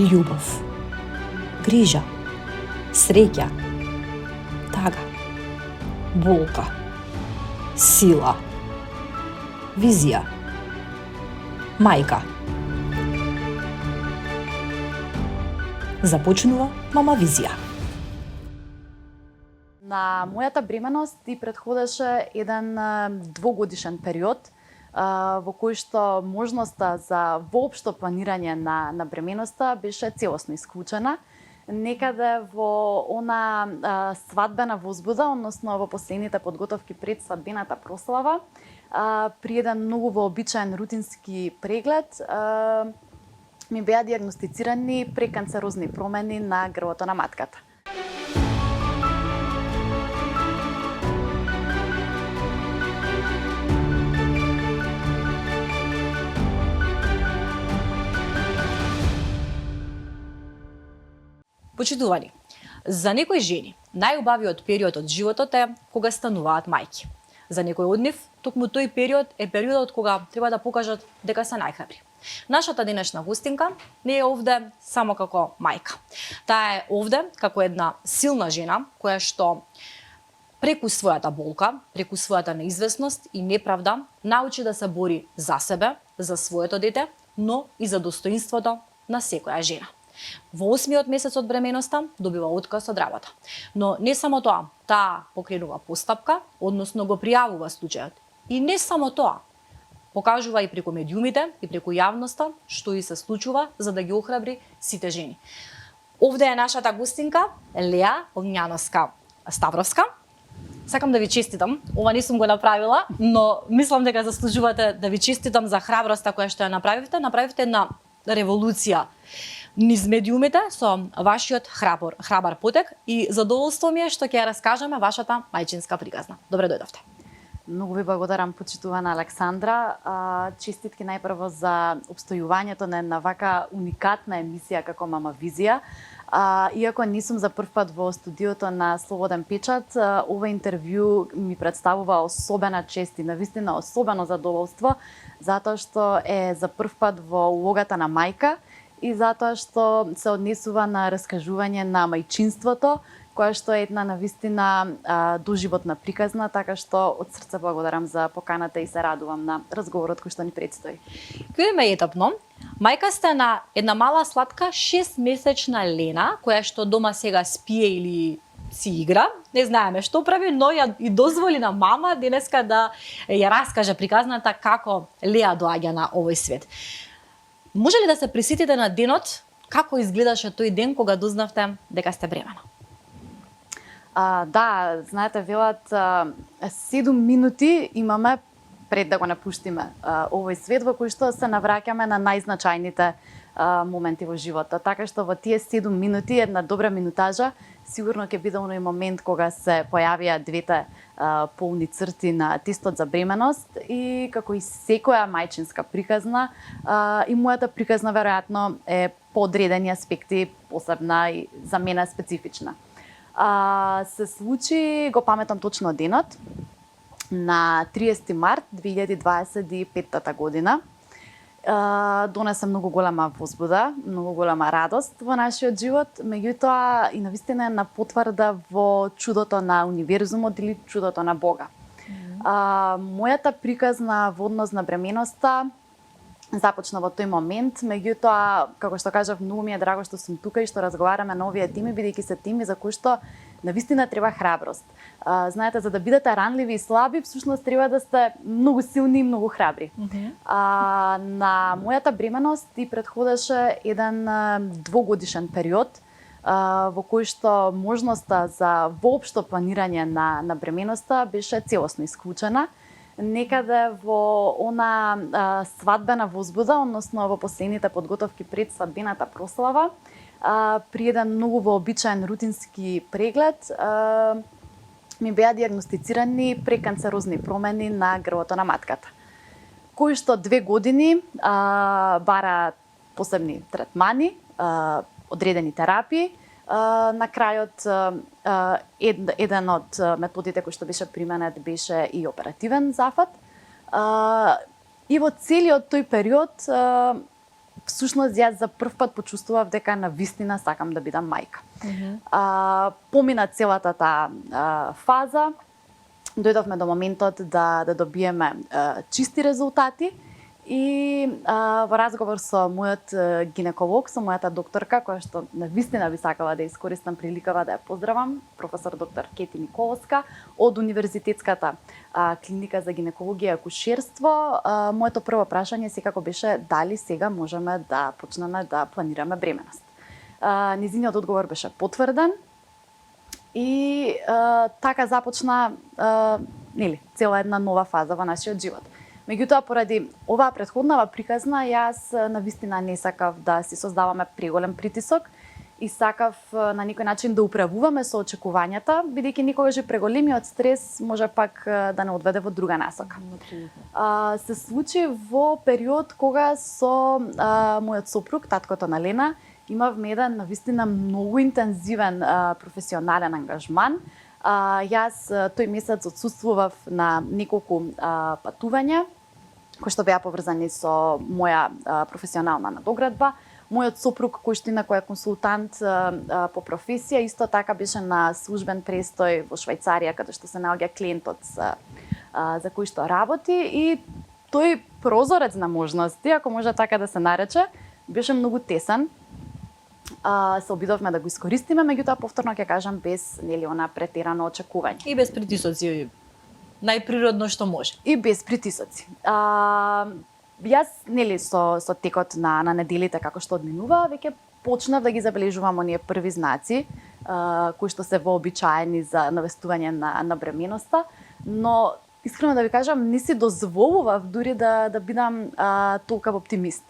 љубов, грижа, среќа, тага, болка, сила, визија, мајка. Започнува Мама Визија. На мојата бременост ти претходеше еден двогодишен период во кој што можноста за воопшто планирање на бременоста беше целосно исклучена. Некаде во она свадбена возбуда, односно во последните подготовки пред свадбената прослава, при еден многу вообичаен рутински преглед, ми беа дијагностицирани преканцерозни промени на грлото на матката. Почитувани, за некои жени најубавиот период од животот е кога стануваат мајки. За некои од нив, токму тој период е периодот кога треба да покажат дека се најхрабри. Нашата денешна гостинка не е овде само како мајка. Таа е овде како една силна жена која што преку својата болка, преку својата неизвестност и неправда научи да се бори за себе, за своето дете, но и за достоинството на секоја жена. Во 8-миот месец од бременоста добива отказ од работа. Но не само тоа, таа покренува постапка, односно го пријавува случајот. И не само тоа, покажува и преку медиумите и преку јавноста што и се случува за да ги охрабри сите жени. Овде е нашата гостинка Леа Огњановска-Ставровска. Сакам да ви честитам, ова не сум го направила, но мислам дека заслужувате да ви честитам за храброста која што ја направивте. Направивте една револуција низ медиумите со вашиот храбар потек и задоволство ми е што ќе ја раскажеме вашата мајчинска приказна. Добре дојдовте. Многу ви благодарам, почитувана Александра. Честитки најпрво за обстојувањето на една вака уникатна емисија како Мама Визија. Иако не сум за прв пат во студиото на Слободен печат, ова интервју ми представува особена чест и навистина особено задоволство, затоа што е за прв пат во улогата на мајка и затоа што се однесува на раскажување на мајчинството, која што е една навистина доживотна приказна, така што од срце благодарам за поканата и се радувам на разговорот кој што ни предстои. Кај е етапно, мајка сте на една мала сладка 6-месечна Лена, која што дома сега спие или си игра, не знаеме што прави, но ја и дозволи на мама денеска да ја раскаже приказната како Леа доаѓа на овој свет. Може ли да се присетите на денот, како изгледаше тој ден кога дознавте дека сте бремена? Да, знаете, велат 7 минути имаме пред да го напуштиме овој свет во кој што се навраќаме на најзначајните моменти во животот. Така што во тие 7 минути, една добра минутажа, сигурно ќе биде оној момент кога се појавија двете полни црти на тестот за бременост и како и секоја мајчинска приказна, и мојата приказна веројатно е по одредени аспекти посебна и за мене специфична. Се случи, го паметам точно денот, на 30 март 2025 година. Донесе многу голема возбуда, многу голема радост во нашиот живот, меѓутоа и навистина една потврда во чудото на универзумот или чудото на Бога. Мојата приказна во однос на бременоста започна во тој момент, меѓутоа, како што кажав, многу ми е драго што сум тука и што разговараме на овие теми, бидејќи се теми за кои што навистина треба храброст. Знаете, за да бидете ранливи и слаби, всушност треба да сте многу силни и многу храбри. На мојата бременост ти претходеше еден двогодишен период во кој што можноста за воопшто планирање на бременоста беше целосно исклучена. Некаде во она свадбена возбуда, односно во последните подготовки пред свадбената прослава, при еден многу вообичаен рутински преглед, ми беа дијагностицирани преканцерозни промени на грлото на матката, кои што 2 години бараат посебни третмани, одредени терапии. На крајот, еден од методите кои што беше применет беше и оперативен зафат. И во целиот тој период всушност јас за прв пат почувствував дека навистина сакам да бидам мајка. Помина целата таа фаза, дојдовме до моментот да добиеме чисти резултати и во разговор со мојот гинеколог, со мојата докторка, која што навистина би сакала да искористам приликава да ја поздравам, професор доктор Кети Николовска од Универзитетската клиника за гинекологија и акушерство, моето прво прашање секако беше дали сега можеме да почнеме да планираме бременост. Низиниот одговор беше потврден и така започна цела една нова фаза во нашиот живот. Меѓутоа, поради оваа претходнава приказна, јас навистина не сакав да си создаваме преголем притисок и сакав на некој начин да управуваме со очекувањата, бидејќи никогаш и преголемиот стрес може пак да не одведе во друга насока. Се случи во период кога со мојот сопруг, таткото на Лена, имавме еден навистина многу интензивен професионален ангажман. Јас тој месец отсуствував на неколку патувања кои што беа поврзани со моја професионална надоградба. Мојот сопруг, кој што инаку е консултант по професија, исто така беше на службен престој во Швајцарија, каде што се наоѓа клиентот за кој што работи, и тој прозорец на можности, ако може така да се нарече, беше многу тесен. Се обидовме да го искористиме, меѓутоа повторно ќе кажам без она претерано очекување. И без притисоци, најприродно што може. И без притисоци. Јас со текот на неделите како што одминува, веќе почнав да ги забележувам оние први знаци кои што се вообичаени за навестување на бременоста, но искрено да ви кажам, не си дозволував дури да бидам толкова оптимист.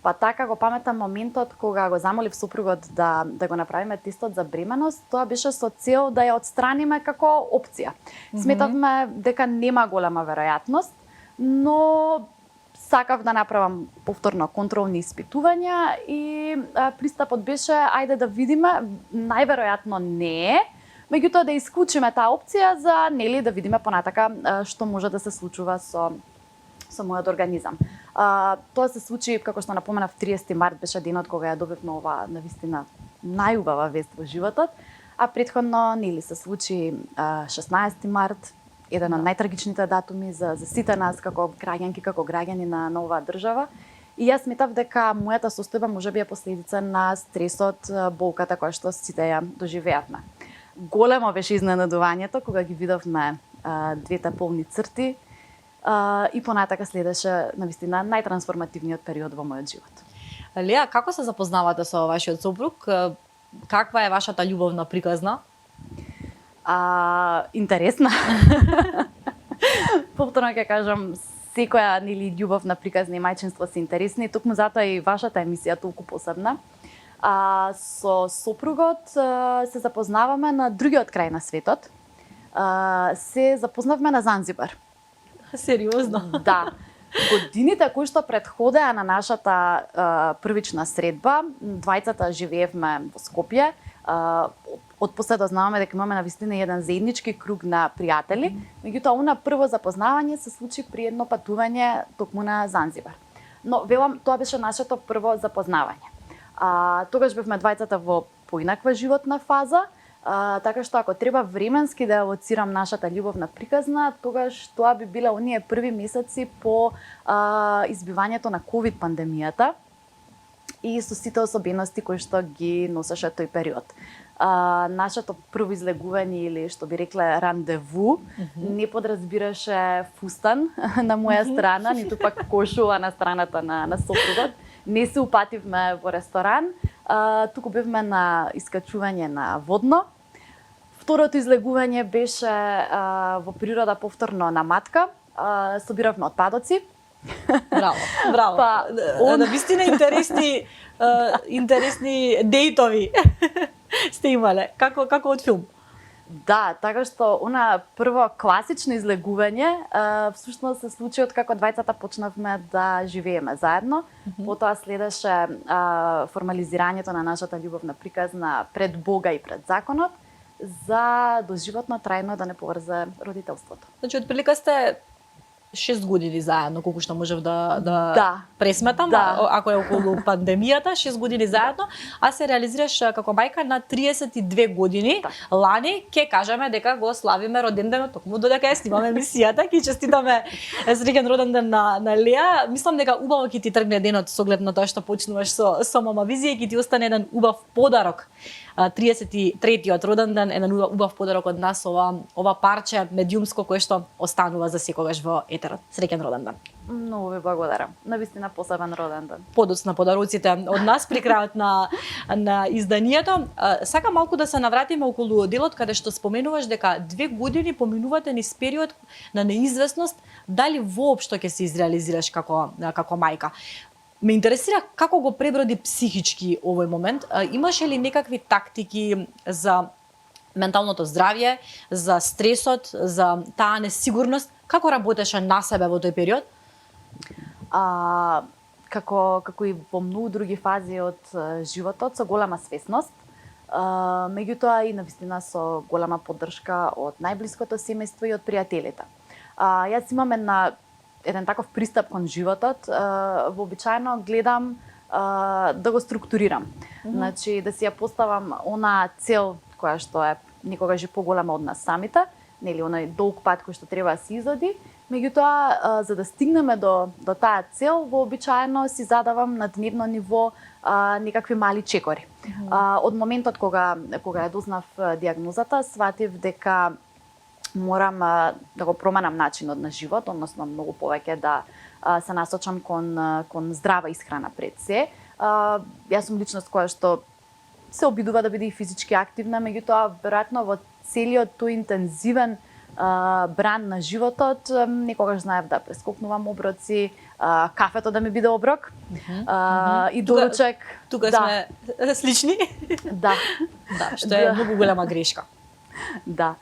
Па така го паметам моментот кога го замолив сопругот да го направиме тестот за бременост, тоа беше со цел да ја отстраниме како опција. Сметавме дека нема голема веројатност, но сакав да направам повторно контролни испитувања и пристапот беше ајде да видиме, најверојатно не е, меѓутоа да исклучиме таа опција за да видиме понатака што може да се случува со мојот организам. Тоа се случи, како што напоменав, 30 март беше денот кога ја добивме оваа навистина најубава вест во животот, а претходно се случи 16 март, еден од најтрагичните датуми за сите нас како граѓанки, како граѓани на оваа држава. И јас сметав дека мојата состојба можеби е последица на стресот, болката која што сите ја доживеавме. Големо беше изненадувањето кога ги видовме двете полни црти, и понатака следеше навистина најтрансформативниот период во мојот живот. Леа, како се запознавате со вашиот сопруг? Каква е вашата љубовна приказна? Интересна. Повторно ќе кажам, секоја љубовна приказна и мајчинство се интересни, токму затоа и вашата емисија толку посебна. Со сопругот се запознаваме на другиот крај на светот. Се запознавме на Занзибар. Сериозно? Да. Годините кои што претходеа на нашата првична средба, двајцата живеевме во Скопје. Од после дознаваме дека имаме навистина еден заеднички круг на пријатели, меѓутоа она прво запознавање се случи при едно патување токму на Занзибар. Но велам, тоа беше нашето прво запознавање. Тогаш бевме двајцата во поинаква животна фаза, така што ако треба временски да алоцирам нашата љубовна приказна, тогаш тоа би биле оние први месеци по избивањето на ковид пандемијата и со сите особености кои што ги носеше тој период. Нашето прво излегување, или што би рекле рандеву, не подразбираше фустан на моја страна, ниту пак кошула на страната на сопругот. Не се упативме во ресторан, туку бевме на искачување на водно. Второто излегување беше во природа, повторно на матка. Собиравме отпадоци. Браво, браво. Навистина интересни дејтови сте имале, како од филм. Да, така што она прво класично излегување всушност се случи од како двајцата почнавме да живееме заедно. Потоа следеше формализирањето на нашата љубовна приказна пред Бога и пред законот за доживотно трајно да не поврзе родителството. Значи, отприлика сте 6 години заедно, колку што можев да Да. пресметам, Да. ако е околу пандемијата, 6 години заедно, а се реализираш како мајка на 32 години. Да. Лани ќе кажеме дека го славиме роденденот, токму додека ја снимаме емисијата, ќе честитаме среќен роден ден на Леа. Мислам дека убаво ќе ти тргне денот со оглед на тоа што почнуваш со Мама Визија и ќе ти остане еден убав подарок. 33-тиот роден ден, еден убав подарок од нас, ова парче медиумско кое што останува за секогаш во етерот. Среќен роден ден. Многу ви благодарам. Навистина посебен роден ден. Подоцна подароците од нас при крајот на изданието. Сакам малку да се навратиме околу делот каде што споменуваш дека 2 години поминувате низ период на неизвестност дали воопшто ќе се изреализираш како мајка. Ме интересира како го преброди психички овој момент. Имаше ли некакви тактики за менталното здравје, за стресот, за таа несигурност? Како работеше на себе во тој период? Како и во многу други фази од животот, со голема свесност, меѓутоа и навистина со голема поддршка од најблиското семејство и од пријателите. Јас имам еден таков пристап кон животот, вообичаено гледам да го структурирам. Значи, да си ја поставам она цел која што е некогаш и поголема од нас самите, нели оној долг пат кој што треба да се изоди. Меѓутоа, за да стигнеме до таа цел, вообичаено си задавам на дневно ниво некакви мали чекори. Од моментот кога ја дознав дијагнозата, сватив дека морам да го променам начинот на живот, односно многу повеќе да се насочам кон здрава исхрана пред се. Јас сум личност која што се обидува да биде и физички активна, меѓутоа веројатно во целиот тој интензивен бран на животот, некогаш знаев да прескокнувам оброци, кафето да ми биде оброк, и доручек. Тука сме слични. Да. Да, што е многу голема грешка. Да.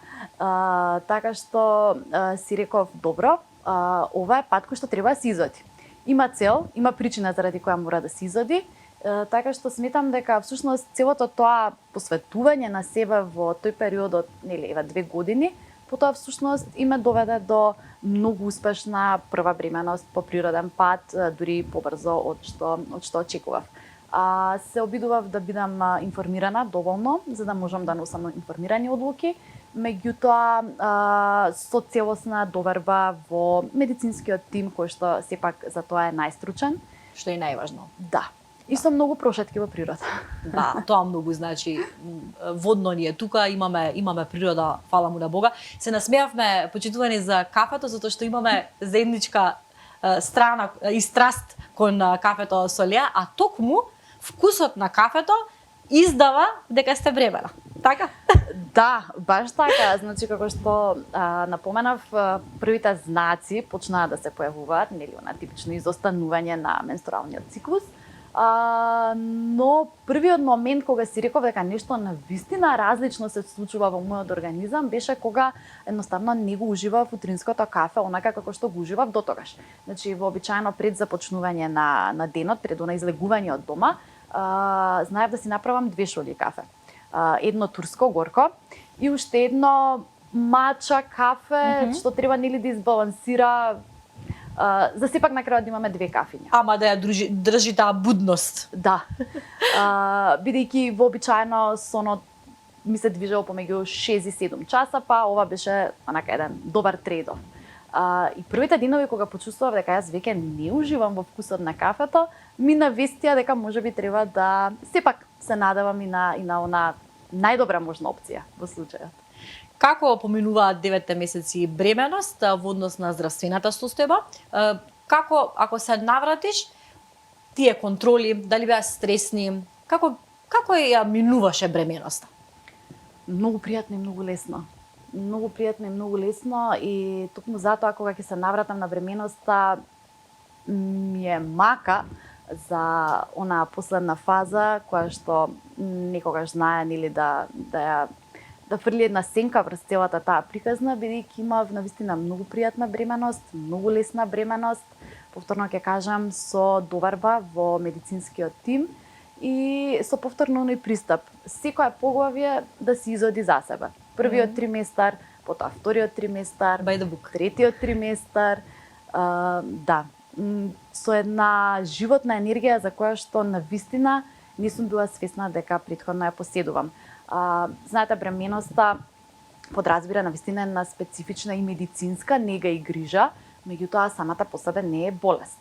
Така што си реков, добро, ова е пат кој што треба да се изоди. Има цел, има причина заради која мора да се изоди, така што сметам дека всушност целото тоа посветување на себе во тој период од 2 години, потоа всушност и ме доведе до многу успешна прва бременост по природен пат, дури побрзо од што очекував. Се обидував да бидам информирана доволно, за да можам да носам информирани одлуки, меѓутоа со целосна доверба во медицинскиот тим кој што сепак за тоа е најстручен. Што е најважно. Да. И со многу прошетки во природа. Да, тоа многу значи. Водно ни е тука, имаме природа, фала му на Бога. Се насмеавме, почитувани за кафето, затоа што имаме заедничка страна и страст кон кафето со Леа, а токму вкусот на кафето издава дека сте бремена. Така? Да, баш така. Значи, како што напоменав, првите знаци почнаа да се појавуваат, нели, на типично изостанување на менструалниот циклус. Но првиот момент кога си реков дека нешто навистина различно се случува во мојот организам беше кога едноставно не го уживав утринското кафе онака како што го уживав дотогаш. Значи, вообичаено пред започнување на денот, пред она излегување од дома, знаев да си направам 2 шолји кафе. Едно турско горко и уште едно мача кафе, што треба нели да избалансира, за сепак на крајот да имаме 2 кафиња. Ама да ја држи таа будност. Да. Бидејќи вообичаено сонот ми се движело помеѓу 6 и 7 часа, па ова беше онака еден добар трейд-оф. И првите денови кога почувствував дека јас веќе не уживам во вкусот на кафето, ми навестија дека можеби треба да сепак се надевам и на она најдобра можна опција во случајот. Како поминуваат 9 месеци бременост во однос на здравствената состојба? Како, ако се навратиш, тие контроли, дали беа стресни, како ја минуваше бременоста? Многу пријатно и многу лесно. Многу пријатно и многу лесно и токму затоа кога ќе се навратам на бременоста ми е мака за онаа последна фаза која што некогаш знае нели да фрли една сенка врз целата таа приказна, бидејќи имав навистина многу пријатна бременост, многу лесна бременост, повторно ќе кажам, со доверба во медицинскиот тим и со повторно оној пристап. Секоја поглавје да се изоди за себе. Првиот триместар, потоа вториот триместар, By the book. третиот триместар, Да, со една животна енергија за која што навистина не сум била свесна дека претходно ја поседувам. Знаете, бременоста подразбира навистина една специфична и медицинска нега и грижа, меѓутоа самата по себе не е болест.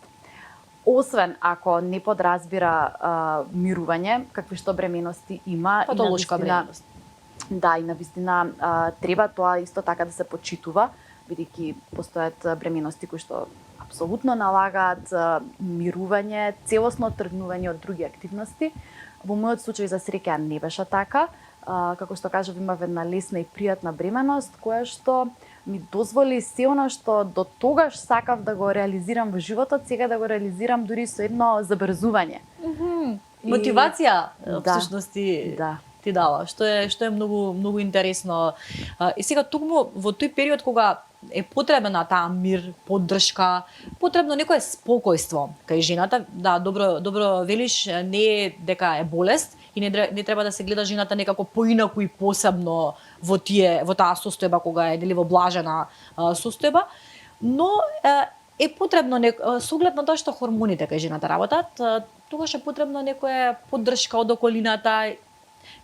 Освен ако не подразбира мирување, какви што бремености има, Патолошка бременост. Да, и навистина треба тоа исто така да се почитува, бидејќи постојат бремености кои што апсолутно налагаат мирување, целосно отргнување од други активности. Во мојот случај за среќа не беше така. Како што кажав, имав една лесна и пријатна бременост која што ми дозволи се она што до тогаш сакав да го реализирам во животот, сега да го реализирам дури со едно забрзување. Мотивација, Да. всушност Да. ти дава, што е многу интересно. И сега туку во тој период кога е потребна таа мир, поддршка, потребно некое спокојство кај жената. Да, добро велиш, не е дека е болест и не треба да се гледа жената некако поинаку и посебно во таа состојба кога е во блажена состојба, но е потребно со оглед на тоа што хормоните кај жената работат, тогаш е потребно некоја поддршка од околината.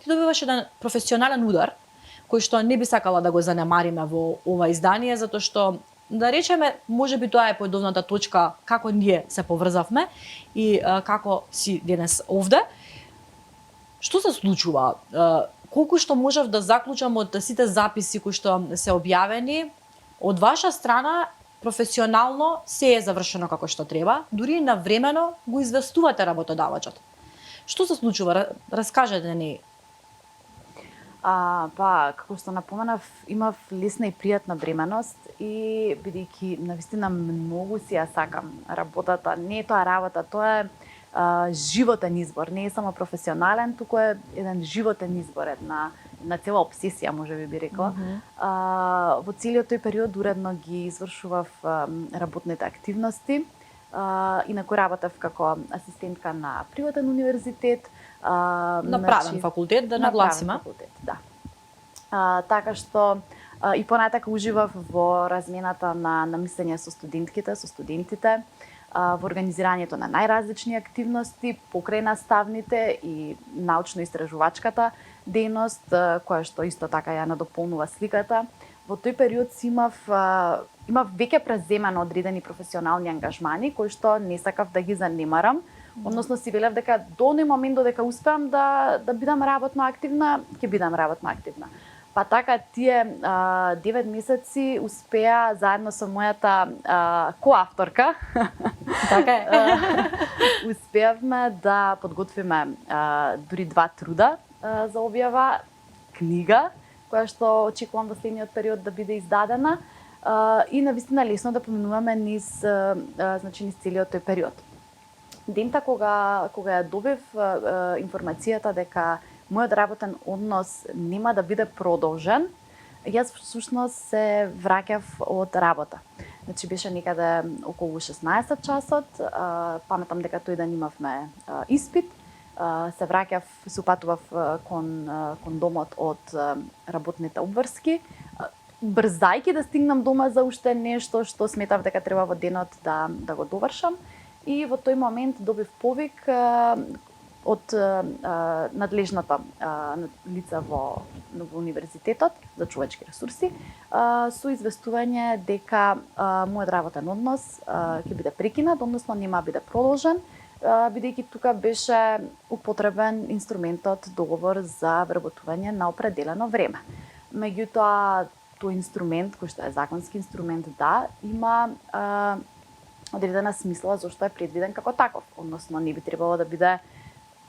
Ти добиваш еден професионален удар кој што не би сакала да го занемариме во ова издание, затоа што, да речеме, можеби тоа е поедовната точка како ние се поврзавме и како си денес овде. Што се случува? Колку што можев да заклучам од сите записи кои што се објавени, од ваша страна професионално се е завршено како што треба, дури и навремено го известувате работодавачот. Што се случува? Раскажете ни. Како што напоменав, имав лесна и пријатна бременост и бидејќи навистина многу си ја сакам работата, не е тоа работа, тоа е животен избор, не е само професионален, туку е еден животен избор, една цела обсесија, можеби би рекла. Во целиот тој период уредно ги извршував работните активности, инаку работев како асистентка на приватен универзитет, На правен факултет, да нагласиме. На правен факултет, да. Така што и понатака уживав во размената на мислење со студентките, со студентите, во организирањето на најразлични активности, покрај наставните и научно-истражувачката дејност, која што исто така ја надополнува сликата. Во тој период имав веќе преземано одредени професионални ангажмани, кои што не сакав да ги занемарам. Односно си велев дека до оној момент додека успеам да бидам работно активна, ќе бидам работно активна. Па така тие 9 месеци успеа заедно со мојата коавторка. Така е. Успеавме да подготвиме дури 2 труда за објава, книга која што очекувам во следниот период да биде издадена и навистина лесно да поминуваме низ целиот тој период. Дента кога ја добив информацијата дека мојот работен однос нема да биде продолжен, јас всушност се враќав од работа. Значи беше некаде околу 16 часот, паметам дека тој ден имавме испит, се враќав, се упатував кон домот од работните обврски, брзајќи да стигнам дома за уште нешто што сметав дека треба во денот да го довршам. И во тој момент добив повик од надлежната лица во универзитетот за човечки ресурси со известување дека мојот работен однос ќе биде прекинат, односно нема биде продолжен, бидејќи тука беше употребен инструментот договор за вработување на определено време. Меѓутоа, тој инструмент, кој што е законски инструмент, да, има одредена смисла зашто е предвиден како таков, односно не би требало да биде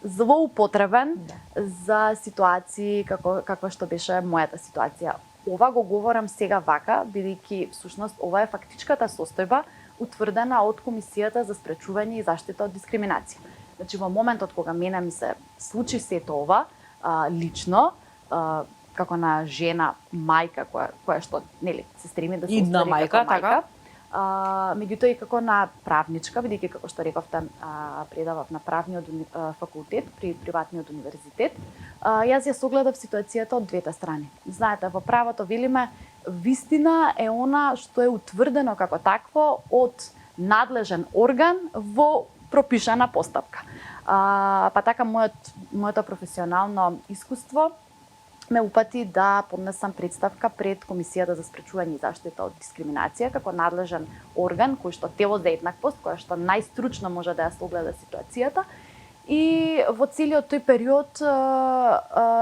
злоупотребен за ситуации каква што беше мојата ситуација. Ова го говорам сега вака, бидејќи всушност ова е фактичката состојба утврдена од Комисијата за спречување и заштита од дискриминација. Значи во моментот кога мене ми се случи сето ова, лично, како на жена, мајка која што нели се стреми да се остари како мајка, меѓутоа и како на правничка, бидејќи како што рековте, предавав на правниот факултет при приватниот универзитет, јас ја согледав ситуацијата од двете страни. Знаете, во правото велиме вистина е она што е утврдено како такво од надлежен орган во пропишана постапка. Па така моето професионално искуство ме упати да поднесам представка пред Комисијата за спречување и заштита од дискриминација како надлежен орган кој што тело за еднаквост, која што најстручно може да ја согледа ситуацијата. И во целиот тој период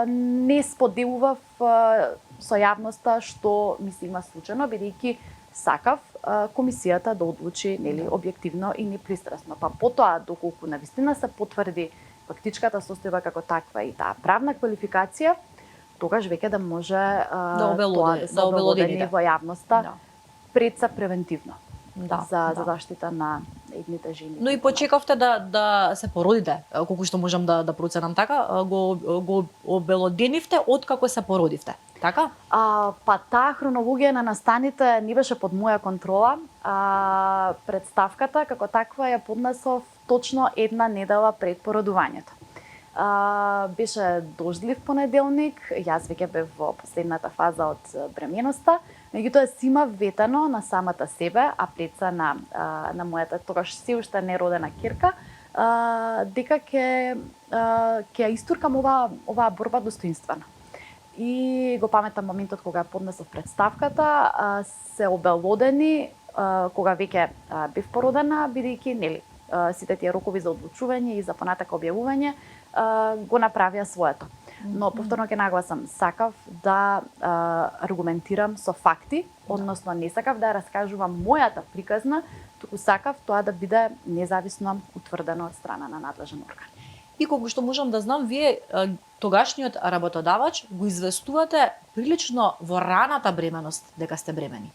не споделував со јавноста што ми се има случено, бидејќи сакав комисијата да одлучи објективно и непристрасно. Па потоа, доколку навистина се потврди фактичката состојба како таква и таа правна квалификација, тогаш веќе да може тоа да се обелодени во јавноста пред се превентивно за заштита на едните жени. Но и почекавте да се породите, колку што можам да проценам така, го обелоденивте откако се породивте, така? Па таа хронологија на настаните не беше под моја контрола. Представката како таква ја поднесов точно една недела пред породувањето. Беше дождлив понеделник, јас веќе бев во последната фаза од бременоста, меѓутоа си има ветено на самата себе, а пред се на мојата тогаш се уште неродена ќерка, дека ќе ја истуркам оваа борба достоинствено. И го паметам моментот кога поднесов представката, се обелодени кога веќе бев породена, бидејќи сите тие рокови за одлучување и за понатака објавување го направија своето. Но повторно ќе нагласам, сакав да аргументирам со факти, односно не сакав да раскажувам мојата приказна, туку сакав тоа да биде независно утврдено од страна на надлежен орган. И колку што можам да знам, вие тогашниот работодавач го известувате прилично во раната бременост дека сте бремени.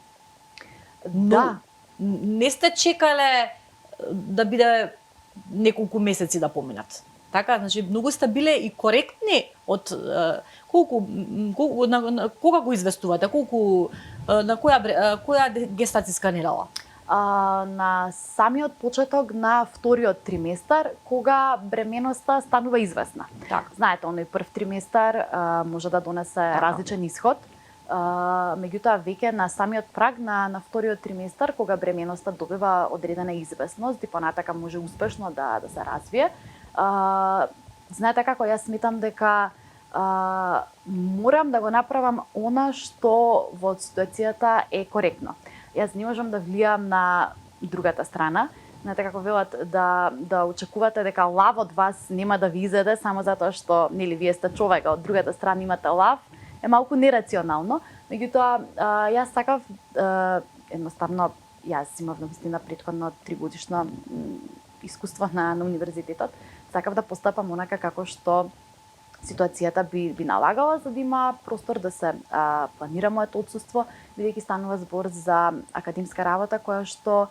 Да. Не сте чекале да биде неколку месеци да поминат. Така, значи многу сте биле и коректни од кога го известувате, на која гестацијска недела? На самиот почеток на вториот триместар, кога бременоста станува известна. Так. Знаете, оној прв триместар може да донесе различен исход. Меѓутоа, веќе на самиот праг на вториот триместар, кога бременоста добива одредена известност и понатака може успешно да се развие, знаете како, јас сметам дека морам да го направам она што во ситуацијата е коректно. Јас не можам да влијам на другата страна. Знаете како велат да очекувате дека лав од вас нема да ви изеде само затоа што вие сте човек, а од другата страна имате лав, е малку нерационално. Меѓутоа, јас сакав едноставно, јас имав навистина претходно 3-годишно искуство на универзитетот, сакав да постапам онака како што ситуацијата би налагала, за да има простор да се планира моето отсуство, бидејќи станува збор за академска работа која што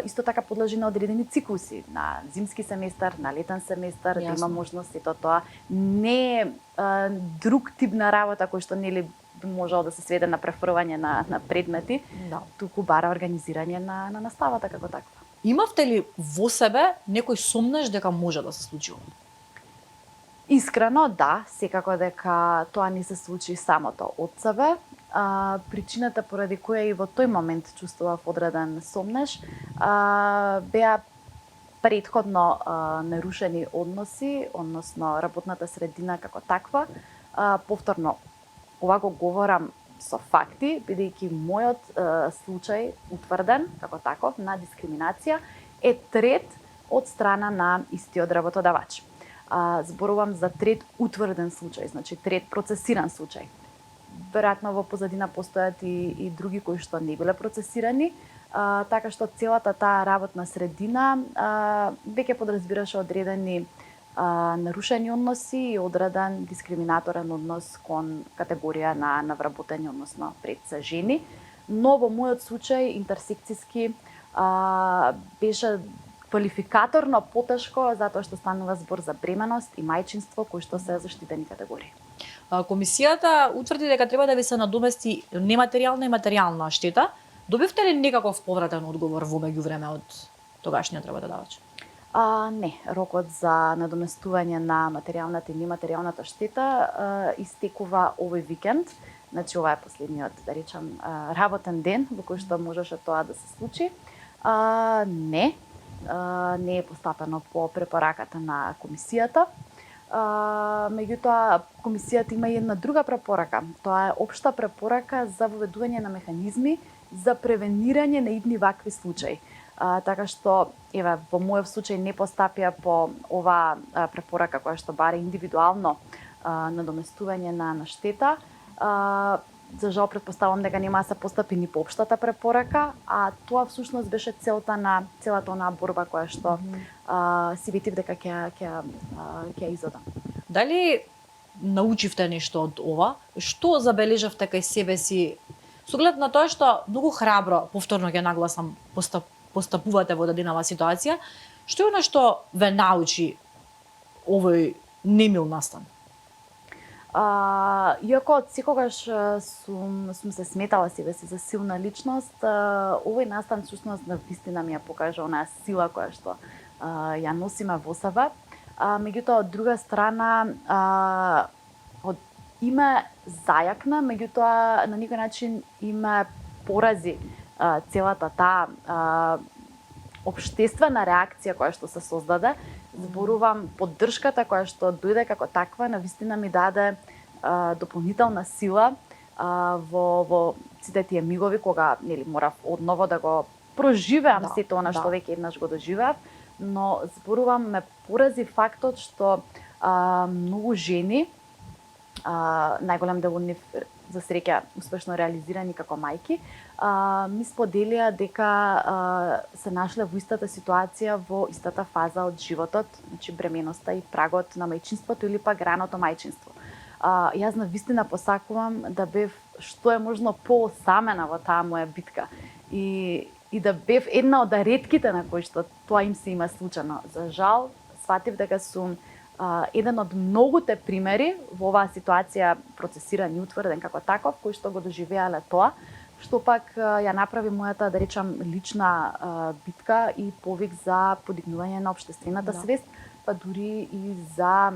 исто така подлежи на одредени циклуси, на зимски семестар, на летен семестар, да има можност сето тоа. Не друг тип на работа кој што би можел да се сведе на префрлање на предмети, туку бара организирање на наставата како таква. Имавте ли во себе некој сомнеш дека може да се случи ова? Искрено, да, секако дека тоа не се случи самото од себе. Причината поради која и во тој момент чувствував одреден сомнеш, беа претходно нарушени односи, односно работната средина како таква. Повторно, ова го говорам со факти, бидејќи мојот случај утврден како таков на дискриминација е трет од страна на истиот работодавач. Зборувам за трет утврден случај, значи трет процесиран случај. Веројатно во позадина постојат и други кои што не биле процесирани, така што целата таа работна средина веќе подразбираше одредени нарушени односи и одреден дискриминаторен однос кон категорија на вработени, односно пред се жени. Но во мојот случај интерсекцијски беше квалификаторно потешко затоа што станува збор за бременост и мајчинство кои што се заштитени категории. Комисијата утврди дека треба да ви се надомести нематеријална и материјална штета. Добивте ли некаков повратен одговор во меѓувреме од тогашниот работодавач? Не, рокот за надоместување на материјалната и нематеријалната штета истекува овој викенд. Значи ова е последниот, да речам, работен ден во кој што можеше тоа да се случи. Не е постапено по препораката на комисијата. Меѓутоа, комисијата има и една друга препорака. Тоа е општа препорака за воведување на механизми за превенирање на идни вакви случаи. Така што, еве, во мојов случај не постапија по оваа препорака која што баре индивидуално надоместување на штета. За жал претпоставувам дека нема да се постапи ни по општата препорака, а тоа всушност беше целта на целата онаа борба која што си ветив дека ќе изодам. Дали научивте нешто од ова? Што забележавте кај себе си? Со оглед на тоа што многу храбро, повторно ќе нагласам, постапувате во даденава ситуација, што е она што ве научи овој немил настан? Иако од секогаш сум се сметала себе си за силна личност, овој настан всушност на вистина ми ја покажа онаа сила која што ја носиме во себе. Меѓутоа, од друга страна, има зајакна, меѓутоа на некој начин има порази целата таа општествена реакција која што се создаде. Зборувам поддршката која што дојде како таква, навистина ми даде дополнителна сила во сите тие мигови кога морав одново да го проживеам сето она што веќе еднаш го доживеав, но зборувам ме порази фактот што многу жени, најголем дел од нив за среќа успешно реализирани како мајки, ми споделија дека се нашле во истата ситуација во истата фаза од животот, значи бременоста и прагот на мајчинството или пак раното мајчинство. Јас навистина посакувам да бев што е можно поосамена во таа моја битка и да бев една од ретките на кои што тоа им се има случано. За жал, сватив дека сум еден од многуте примери во оваа ситуација процесиран и утврден како таков, кои што го доживеале тоа, што пак ја направи мојата, да речам, лична битка и повик за подигнување на општествената свест, па дури и за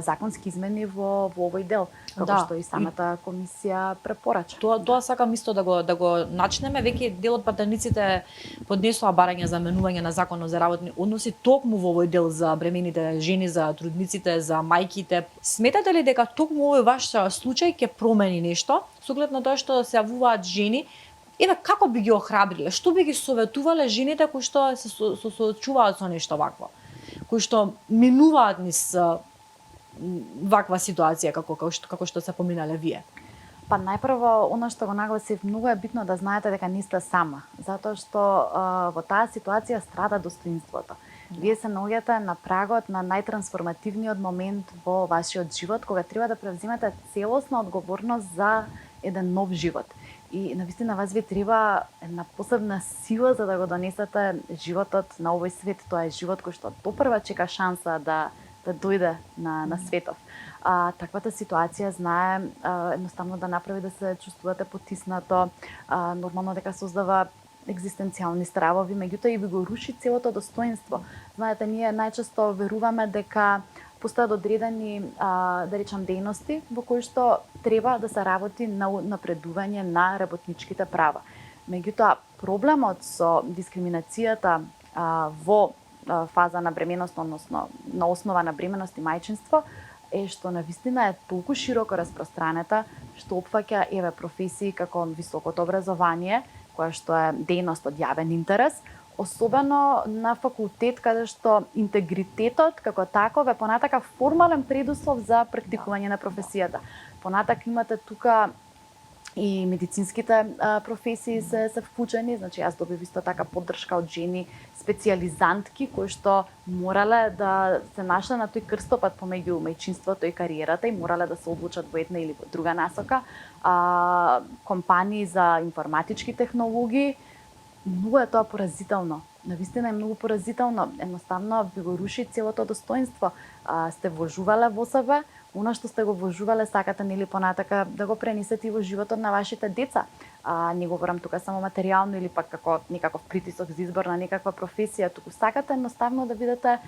законски измени во овој дел, како што и самата комисија препорача. Тоа сакам исто да го начнеме. Веќе дел од пратениците поднесоа барање за менување на законот за работни односи токму во овој дел за бремените жени, за трудниците, за мајките. Сметате ли дека токму овој ваш случај ќе промени нешто со оглед на тоа што се јавуваат жени? Еве, како би ги охрабриле? Што би ги советувале жените кои што се соочуваат со нешто вакво? Кои што минуваат низ ваква ситуација како што се поминале вие? Па најпрво, она што го нагласив, многу е битно да знаете дека не сте сама, затоа што во таа ситуација страда достоинството. Вие се наоѓате на прагот на најтрансформативниот момент во вашиот живот, кога треба да превземете целосна одговорност за еден нов живот. И навистина вас ви треба една посебна сила за да го донесете животот на овој свет. Тоа е живот кој што допрва чека шанса да дојде на светов. Таквата ситуација знае едноставно да направи да се чувствувате потиснато, нормално дека создава екзистенцијални стравови, меѓутоа и ви го руши целото достоинство. Знаете, ние најчесто веруваме дека постојат одредени, да речам, дејности во кои што треба да се работи на напредување на работничките права. Меѓутоа, проблемот со дискриминацијата во фаза на бременост, односно на основа на бременост и мајчинство, е што навистина е толку широко распространета, што опфаќа професии како високото образование, која што е дејност од јавен интерес, особено на факултет каде што интегритетот како таков е понатака формален предуслов за практикување на професијата. Понатака имате тука и медицинските професии се вклучени, значи јас добив исто така поддршка од жени специјализантки кои што морале да се нашле на тој крстопат помеѓу мајчинството и кариерата и морале да се одлучат во една или во друга насока. Компании за информатички технологии, многу е тоа поразително. Навистина е многу поразително. Едноставно ви го руши целото достоинство. Сте вложувале во себе, она што сте го вложувале сакате нели понатака да го пренесете и во животот на вашите деца. Не говорам тука само материјално или пак како некаков притисок за избор на некаква професија, туку сакате едноставно да бидете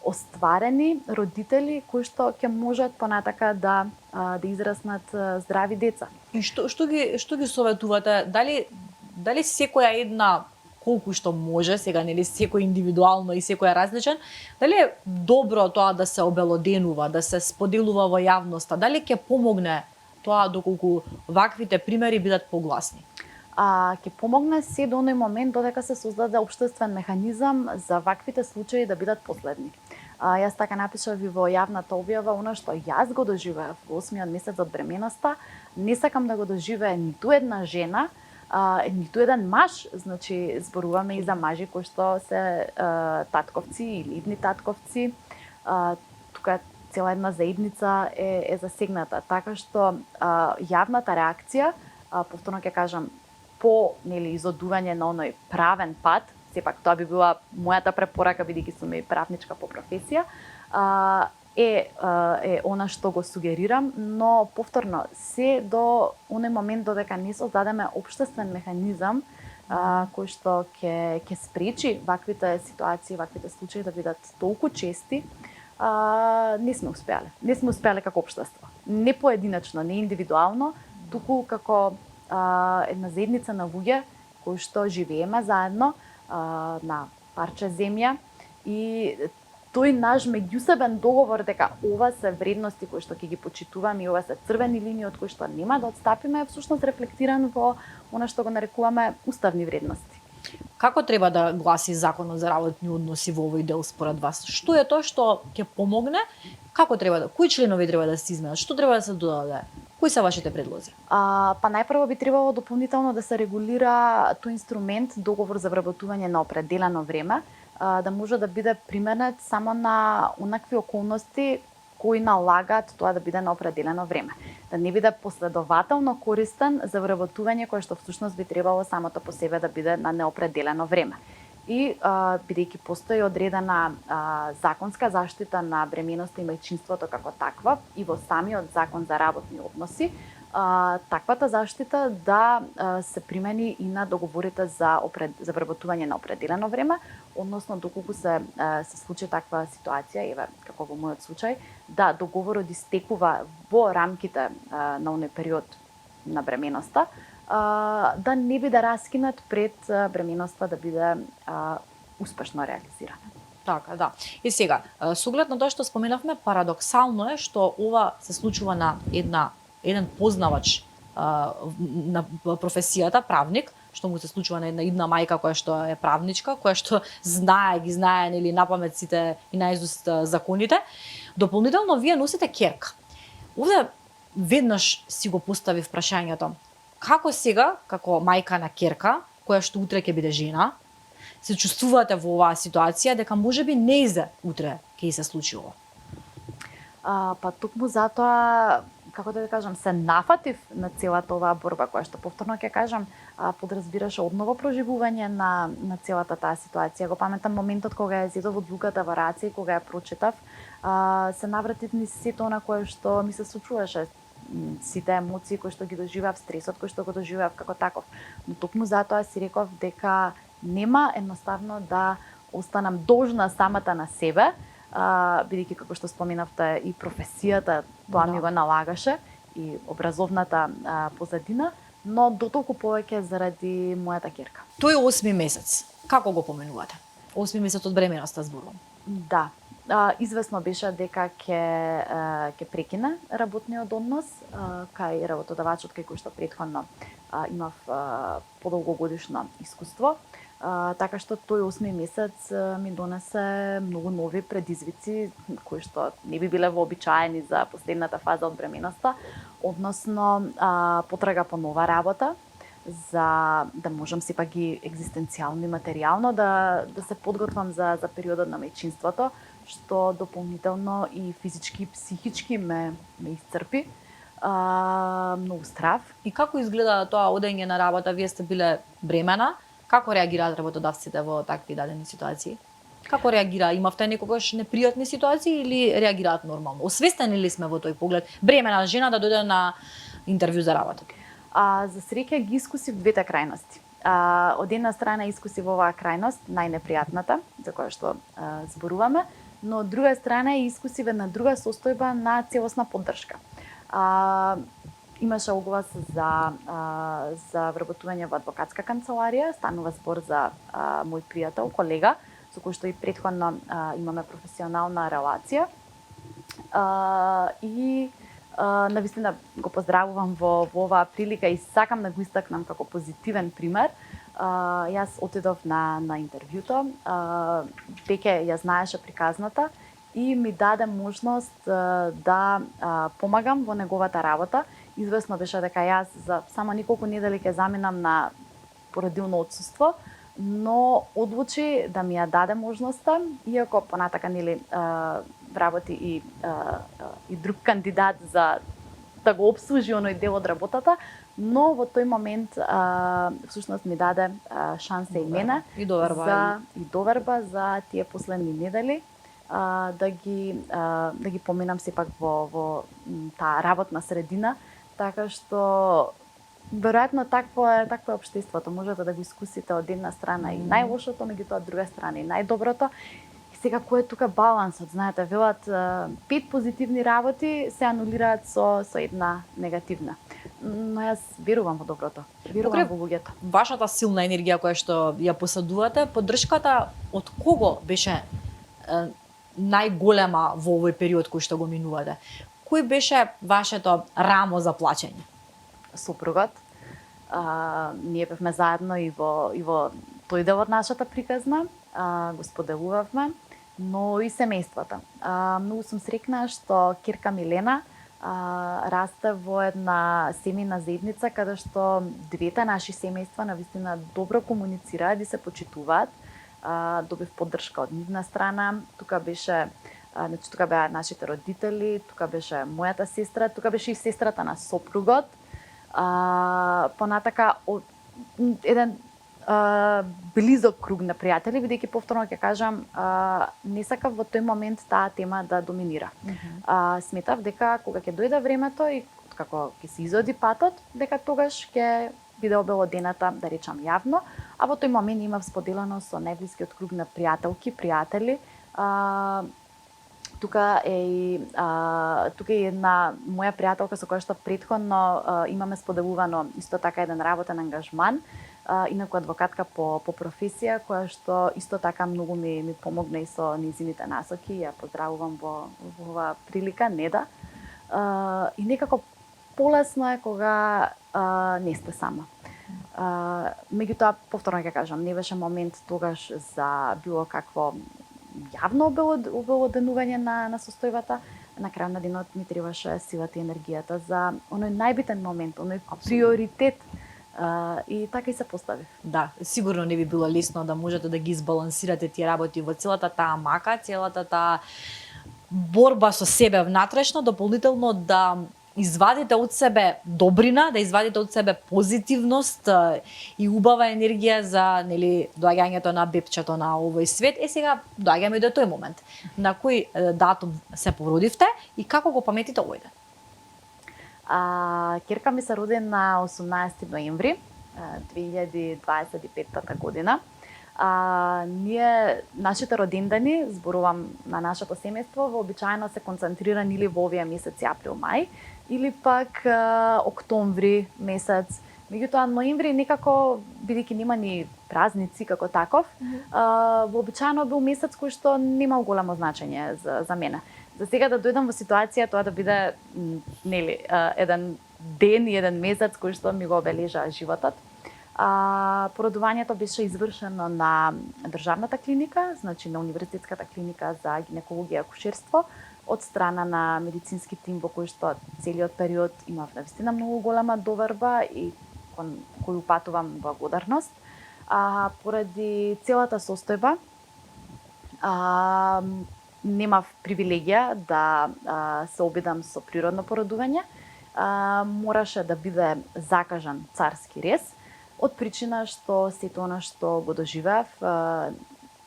остварени родители кои што ќе можат понатака да израснат здрави деца. И што ги советувате? Дали секоја една колку што може, сега нели секој индивидуално и секој е различен, дали е добро тоа да се обелоденува, да се споделува во јавноста, дали ќе помогне тоа доколку ваквите примери бидат погласни? Ќе помогне се до оној момент додека се создаде општествен механизам за ваквите случаи да бидат последни. Јас така напишав и во јавната објава, она што јас го доживеав во 8-миот месец од бременоста, не сакам да го доживее ниту една жена, ниту еден маж, значи зборуваме и за мажи кои што се татковци или идни татковци. Тука цела една заедница е засегната, така што јавната реакција, повторно ќе кажам, по изодување на оној правен пат, сепак тоа би била мојата препорака бидејќи сум и правничка по професија, е она што го сугерирам, но повторно се до оној момент додека не создадеме општествен механизам кој што ќе спречи ваквите ситуации, ваквите случаи да бидат толку чести, не сме успеале. Не сме успеале како општество. Не поединечно, не индивидуално, туку како една заедница на луѓе кои што живееме заедно на парче земја и тој наш меѓусебен договор дека ова се вредности кои што ќе ги почитуваме и ова се црвени линии од кои што нема да отстапиме, е всушност рефлектиран во она што го нарекуваме уставни вредности. Како треба да гласи законот за работни односи во овој дел според вас? Што е тоа што ќе помогне? Како кои членови треба да се изменат? Што треба да се додаде? Кои се вашите предлози? Па најпрво би требало дополнително да се регулира тој инструмент, договор за вработување на определено време, да може да биде применет само на онакви околности кои налагаат тоа да биде на определено време. Да не биде последователно користен за вработување кое што всушност би требало самото по себе да биде на неопределено време. И бидејќи постои одредена законска заштита на бременоста и мајчинството како таква и во самиот закон за работни односи, таквата заштита да се примени и на договорите за вработување на определено време, односно доколку се случи таква ситуација, еве како во мојот случај, да договорот истекува во рамките на оној период на бременоста, да не биде раскинат пред бременоста да биде успешно реализирана. Така, да. И сега, со оглед на тоа што споменавме, парадоксално е што ова се случува на еден познавач на професијата, правник, што му се случува на една идна мајка која што е правничка, која што ги знае нели напамет сите и наизуст законите. Дополнително вие носите ќерка. Овде веднаш си го поставив прашањето: како сега, како мајка на ќерка, која што утре ќе биде жена, се чувствувате во оваа ситуација дека можеби неизе утре ќе се случи ова? Па токму затоа, како да ви кажам, се нафатив на целата оваа борба, која што повторно ќе кажам, подразбираше одново проживување на целата таа ситуација. Го паметам моментот кога ја зедов одлуката во раце и кога ја прочитав, се навратив низ сето она кое што ми се случуваше, сите емоции кои што ги доживеав, стресот кој што го доживеав како таков. Но токму затоа си реков дека нема едноставно да останам должна самата на себе, бидејќи како што споменавте и професијата тоа ми го налагаше и образовната позадина, но дотолку повеќе заради мојата ќерка. Тој 8 месец, како го поменувате? 8 месец од бременоста зборувам. Да. Извесно беше дека ќе прекине работниот однос кај работодавачот кај кој што претходно имав подолгогодишно искуство. Така што тој 8 месец ми донесе многу нови предизвици кои што не би биле вообичаени за последната фаза од бременоста, односно потрага по нова работа за да можам сепак и екзистенцијално и материјално да се подготвам за периодот на мајчинството, што дополнително и физички и психички ме исцрпи. Многу страв. И како изгледа тоа одење на работа? Вие сте биле бремена. Како реагираат работодавците во такви дадени ситуации? Како реагира? Имавте некогаш непријатни ситуации или реагираат нормално? Освестени ли сме во тој поглед бремена жена да дојде на интервју за работа? За среќа ги искусив двете крајности. Од една страна искусив оваа крајност, најнепријатната, за која што зборуваме, но од друга страна искусив една друга состојба на целосна поддршка. Имаше оглас за вработување во адвокатска канцеларија, станува збор за мој пријател, колега, со кој што и претходно имаме професионална релација. И навистина го поздравувам во оваа прилика и сакам да го истакнам како позитивен пример. Јас отидов на интервјуто, веќе ја знаеше приказната и ми даде можност да помагам во неговата работа. Извесно беше дека јас за само неколку недели ќе заминам на породилно отсуство, но одлучи да ми ја даде можноста, иако понатака нели вработи и друг кандидат за да го обслужи оној дел од работата, но во тој момент всушност ми даде шанса и мене и доверба за тие последни недели да ги поминам сепак во таа работна средина, така што веројатно такво е општеството, можете да го искусите од една страна и најлошото, меѓутоа од друга страна и најдоброто. И сега кој е тука балансот, знаете, велат 5 позитивни работи се анулираат со една негативна. Но јас верувам во доброто, верувам во луѓето. Вашата силна енергија која што ја поседувате, поддршката од кого беше најголема во овој период кој што го минувате? Кој беше вашето рамо за плачење? Сопругот. Ние бевме заедно и во тој дел од нашата приказна, го споделувавме, но и семејствата. Многу сум среќна што ќерка Милена расте во една семејна заедница каде што двете наши семејства навистина добро комуницираат и се почитуваат. Добив поддршка од нивна страна. Тука беа нашите родители, тука беше мојата сестра, тука беше и сестрата на сопругот. Понатака еден близок круг на пријатели, бидејќи повторно ќе кажам, не сакав во тој момент таа тема да доминира. Сметав дека кога ќе дојде времето и како ќе се изоди патот, дека тогаш ќе биде обелодената, да речам, јавно, а во тој момент имав споделено со најблискиот круг на пријателки, пријатели. Тука е една моја пријателка со која што претходно имаме споделувано исто така еден работен ангажман, инаку адвокатка по професија, која што исто така многу ми помогна и со низините насоки. Ја поздравувам во оваа прилика, Неда. И некако полесно е кога не сте сама. Меѓутоа, повторно ќе кажам, не беше момент тогаш за било какво јавно обелоденување на состојбата. На крај на денот ми требаше силата и енергијата за оној најбитен момент, оној приоритет. И така и се поставив. Да, сигурно не би било лесно да можете да ги избалансирате тие работи во целата таа мака, целата таа борба со себе внатрешно, дополнително да извадите од себе добрина, да извадите од себе позитивност и убава енергија за доаѓањето на бебчето на овој свет. Сега доаѓаме до тој момент. На кој датум се породивте и како го паметите овој ден? Ќерка ми се роди на 18 ноември 2025 година. Нашите родендани, зборувам на нашето семејство, вообичаено се концентрирани или во овие месеци април-мај, или пак октомври месец. Меѓутоа, ноември некако, бидејќи нема ни празници како таков, вообичаено бил месец кој што немал големо значење за мене. За сега да дојдам во ситуација тоа да биде еден ден и еден месец кој што ми го обележа животот. Породувањето беше извршено на државната клиника, значи на универзитетската клиника за гинекологија и акушерство, од страна на медицински тим во кој што целиот период имав навистина многу голема доверба и кон кој упатувам благодарност. Поради целата состојба немав привилегија да се обидам со природно породување. Мораше да биде закажан царски рез, од причина што сето она што го доживеав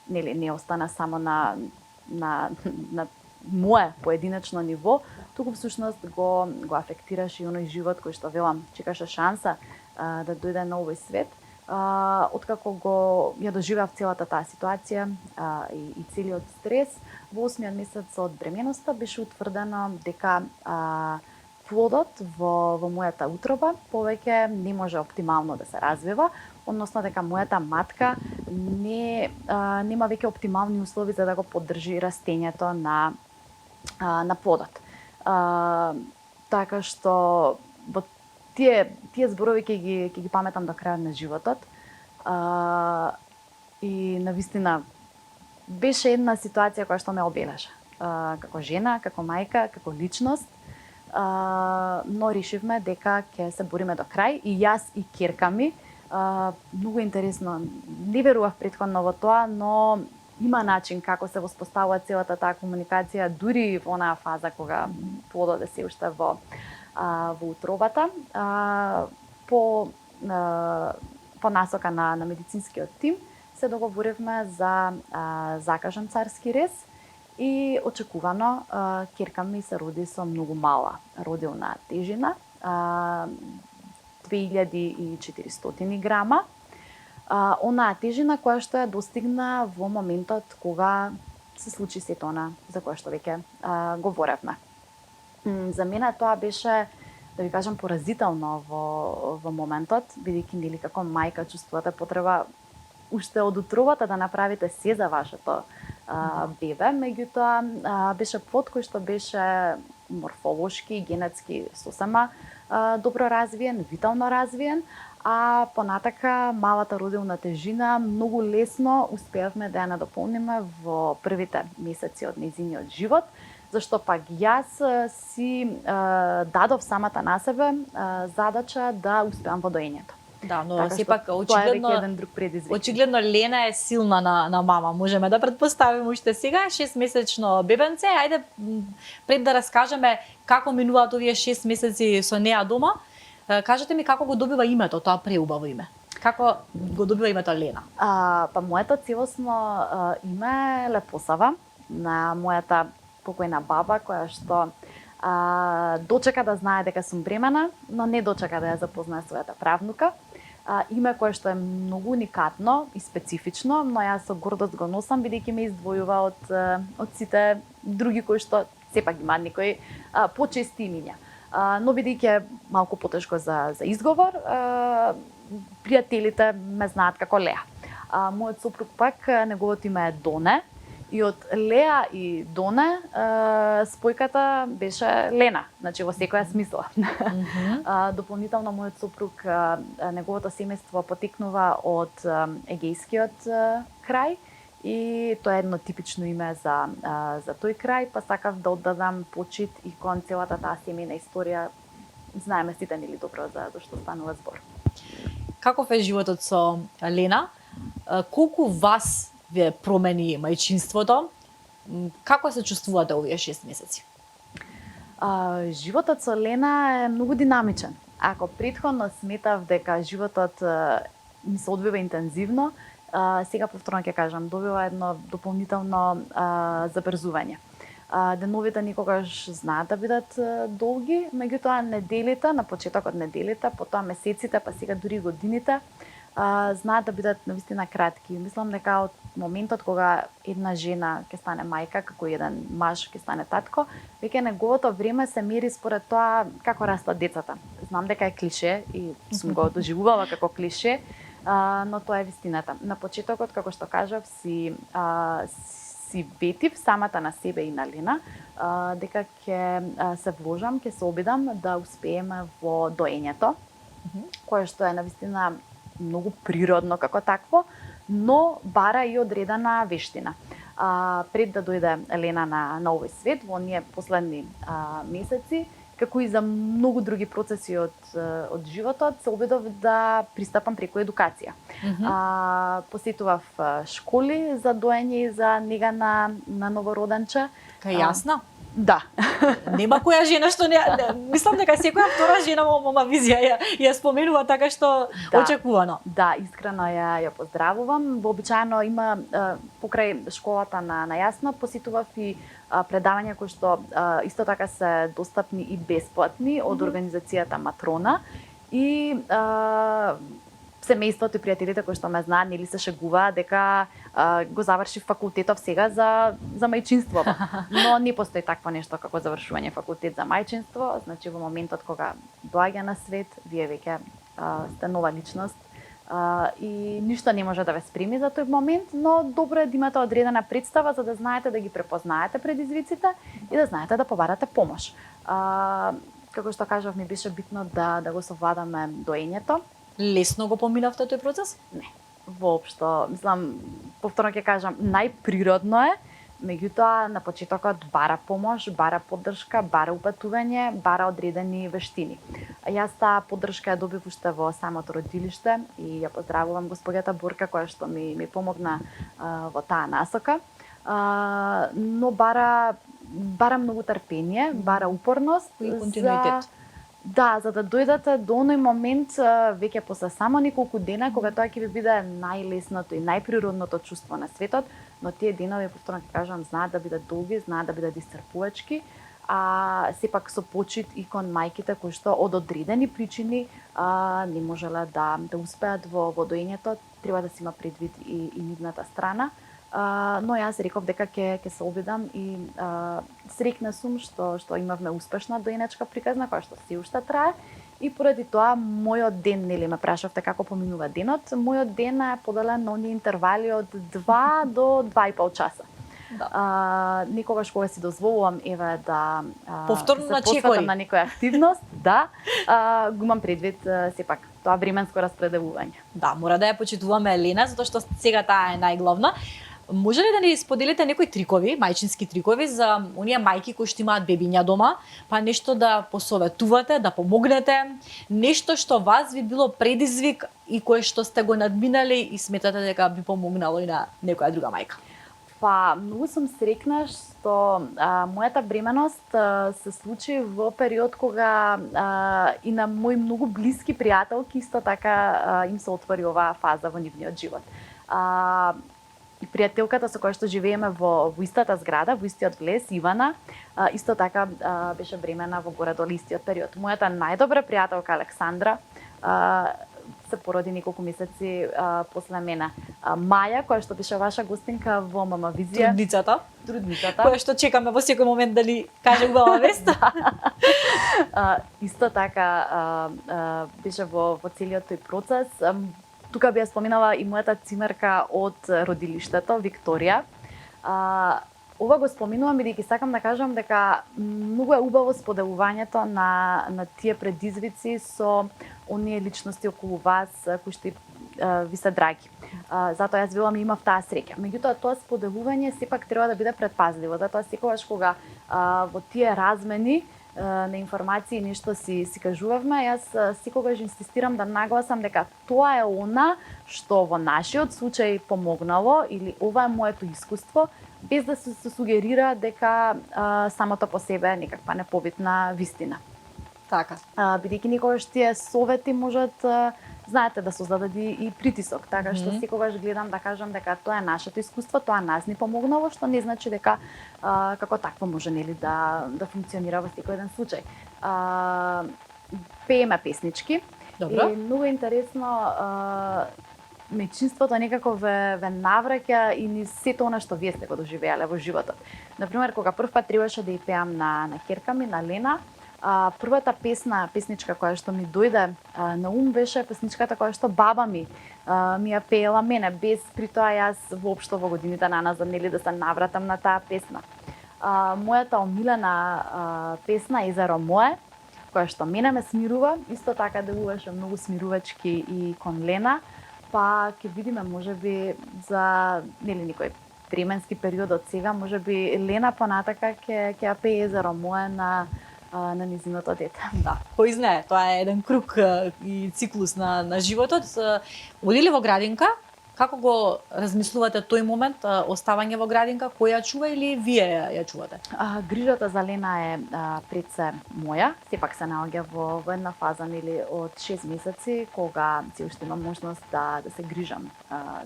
не остана само на мое поединечно ниво, туку всушност го афектираше и оној живот кој што велам, чекаше шанса да дојде на овој свет. Откако ја доживеав целата таа ситуација и целиот стрес, во 8-миот месец од бременоста беше утврдено дека плодот во мојата утроба повеќе не може оптимално да се развива, односно дека мојата матка нема веќе оптимални услови за да го поддржи растењето на плодот. Така што во тие зборови ќе ги паметам до крајот на животот. И навистина беше една ситуација која што ме обележа. Како жена, како мајка, како личност. Но решивме дека ќе се бориме до крај и јас и ќерка ми. Многу интересно. Не верував претходно во тоа, но има начин како се воспоставува целата таа комуникација дури во онаа фаза кога плодот е се уште во утробата. По насока на медицинскиот тим се договоривме за закажан царски рез и очекувано ќерка ми се роди со многу мала родилна тежина, 2400 грама. Онаа тежина која што ја достигна во моментот кога се случи сето она за кое што веќе говоревме. За мене тоа беше, да ви кажам, поразително во моментот, бидејќи нели како мајка чувствувате потреба уште од утробата да направите се за вашето бебе, меѓутоа беше плод кој што беше морфолошки и генетски сосема добро развиен, витално развиен, а понатака малата родилна тежина многу лесно успеавме да ја надополниме во првите месеци од нејзиниот живот, зашто пак јас си дадов самата на себе задача да успеам во доењето. Да, но така сепак очигледно Лена е силна на мама. Можеме да претпоставиме уште сега 6-месечно бебенце. Ајде пред да раскажеме како минуваат овие 6 месеци со неа дома, кажете ми како го добива името, тоа преубаво име. Како го добива името Лена? Па моето целосно име е Лепосава, на мојата покојна баба, која што дочека да знае дека сум бремена, но не дочека да ја запознае својата правнука. Име кое што е многу уникатно и специфично, но јас со гордост го носам, бидејќи ме издвојува од сите други кои што сепак имаат некои почести имиња. Но бидејќи е малку потешко за изговор, пријателите ме знаат како Леа. Мојот сопруг пак, неговото име е Доне, и од Леа и Доне спојката беше Лена, значи во секоја смисла. Дополнително мојот сопруг, неговото семејство потекнува од егејскиот крај и тоа е едно типично име за тој крај, па сакав да оддадам почит и кон целата таа семејна историја. Знаеме сите нели добро за што станува збор. Каков е животот со Лена? Колку вас ве промени мајчинството? Како се чувствувате овие 6 месеци? Животот со Лена е многу динамичен. Ако претходно сметав дека животот ми се одвива интензивно, сега повторно ќе кажам, добива едно дополнително забрзување. Деновите никогаш знаат да бидат долги, меѓутоа неделите, на почетокот неделите, потоа месеците, па сега дури годините, знаат да бидат навистина кратки. Мислам дека од моментот кога една жена ќе стане мајка, како еден маж ќе стане татко, веќе неговото време се мери според тоа како растат децата. Знам дека е клише и сум го доживувала како клише, но тоа е вистината. На почетокот, како што кажав, си ветив самата на себе и на Лена, дека ќе се вложам, ќе се обидам да успееме во доењето, кое што е навистина многу природно како такво, но бара и одредена вештина. Пред да дојде Лена на овој свет, во оние последни месеци, како и за многу други процеси од животот, се обидов да пристапам преку едукација. Посетував школи за доење и за нега на новороденче. Кај јасно? Да. Нема која жена што не... Мислам дека секоја втора жена во Мама Визија ја споменува така што очекувано. Да, искрено ја поздравувам. Вообичаено има покрај школата на Јасно, посетував и предавања кои што исто така се достапни и бесплатни од организацијата Матрона и семејството и пријателите кои што ме знаат, нели се шегуваат дека го завршив факултетов сега за мајчинство. Но не постои такво нешто како завршување факултет за мајчинство, значи во моментот кога доаѓа на свет, вие веќе сте нова личност и ништо не може да ве спреми за тој момент, но добро е да имате одредена представа за да знаете да ги препознаете предизвиците и да знаете да побарате помош. Како што кажав, ми беше битно да го совладаме доењето. Лесно го поминавте тој процес? Не, воопшто. Мислам, повторно ќе кажам, најприродно е, меѓутоа на почетокот бара помош, бара поддршка, бара упатување, бара одредени вештини. Јас таа поддршка ја добив уште во самото родилиште и ја поздравувам госпоѓата Борка која што ми помогна во таа насока. Но бара многу трпение, бара упорност и континуитет. Да, за да дојдете до оној момент веќе после само неколку дена кога тоа ќе ви биде најлесното и најприродното чувство на светот, но тие денови, повторно ќе кажам, знаат да бидат долги, знаат да бидат исцрпувачки, а сепак со почит и кон мајките кои што од одредени причини не можеле да успеат во доењето, треба да се има предвид и нивната страна. Но јас реков дека ќе се обидам и среќна сум што имавме успешна доенечка приказна која што се уште трае и поради тоа мојот ден, нели ме прашавте како поминува денот, мојот ден е поделен на оние интервали од 2 до 2,5 часа. Да. Некогаш кога си дозволувам да повторно се на посветам на некоја активност, да, го имам предвид сепак тоа временско распределување. Да, мора да ја почитуваме Елена, затоа што сега таа е најглавна. Може ли да ни споделите некои трикови, мајчински трикови за оние мајки кои што имаат бебиња дома, па нешто да посоветувате, да помогнете, нешто што вас ви било предизвик и кое што сте го надминали и сметате дека би помогнало и на некоја друга мајка? Па, многу сум среќна што мојата бременост се случи во период кога и на мои многу блиски пријателки исто така им се отвори оваа фаза во нивниот живот. И пријателката со која што живееме во истата зграда, во истиот влез, Ивана, исто така беше бремена во горе-долу истиот период. Мојата најдобра пријателка Александра се породи неколку месеци после мене. Маја, која што беше ваша гостинка во Мама Визија. Трудницата. Која што чекаме во секој момент да ни каже убава вест. Исто така беше во целиот тој процес. Тука би ја споменала и мојата цимерка од родилиштето, Викторија. Ова го споменувам бидејќи сакам да кажам дека многу е убаво споделувањето на тие предизвици со оние личности околу вас кои што ви се драги. Затоа јас велам имав таа среќа. Меѓутоа тоа споделување сепак треба да биде предпазливо, затоа секогаш кога во тие размени на информации нешто си кажувавме, јас секогаш инсистирам да нагласам дека тоа е она што во нашиот случај помогнало или ова е моето искуство, без да се сугерира дека самото по себе е некаква непобитна вистина. Така. Бидејќи некогаш тие совети можат, знаете, да создадат и притисок, така што секогаш гледам да кажам дека тоа е нашето искуство, тоа нас ни помогнало, што не значи дека како такво може нели да функционира во секој еден случај. Пееме песнички. Добро. И многу интересно мајчинството некако ве навраќа и ни сето она што вие сте го доживеале во животот. Например, кога прв пат требаше да ја пеам на ќерка ми, на Лена, првата песничка која што ми дојде на ум беше песничката која што баба ми ја пеела мене, без при тоа јас воопшто во годините наназад нели да се навратам на таа песна. Мојата омилена песна Езеро мое, која што мене ме смирува, исто така делуваше многу смирувачки и кон Лена, па ќе видиме можеби за нели некој временски период од сега, можеби Лена понатака ќе ја пее Езеро мое на низиното дете. Да, кој знае, тоа е еден круг и циклус на животот. Одили во градинка, како го размислувате тој момент, оставање во градинка, кој ја чува или вие ја чувате? Грижата за Лена е пред се моја, сепак се наоѓа во една фаза нели од 6 месеци кога се уште имам можност да се грижам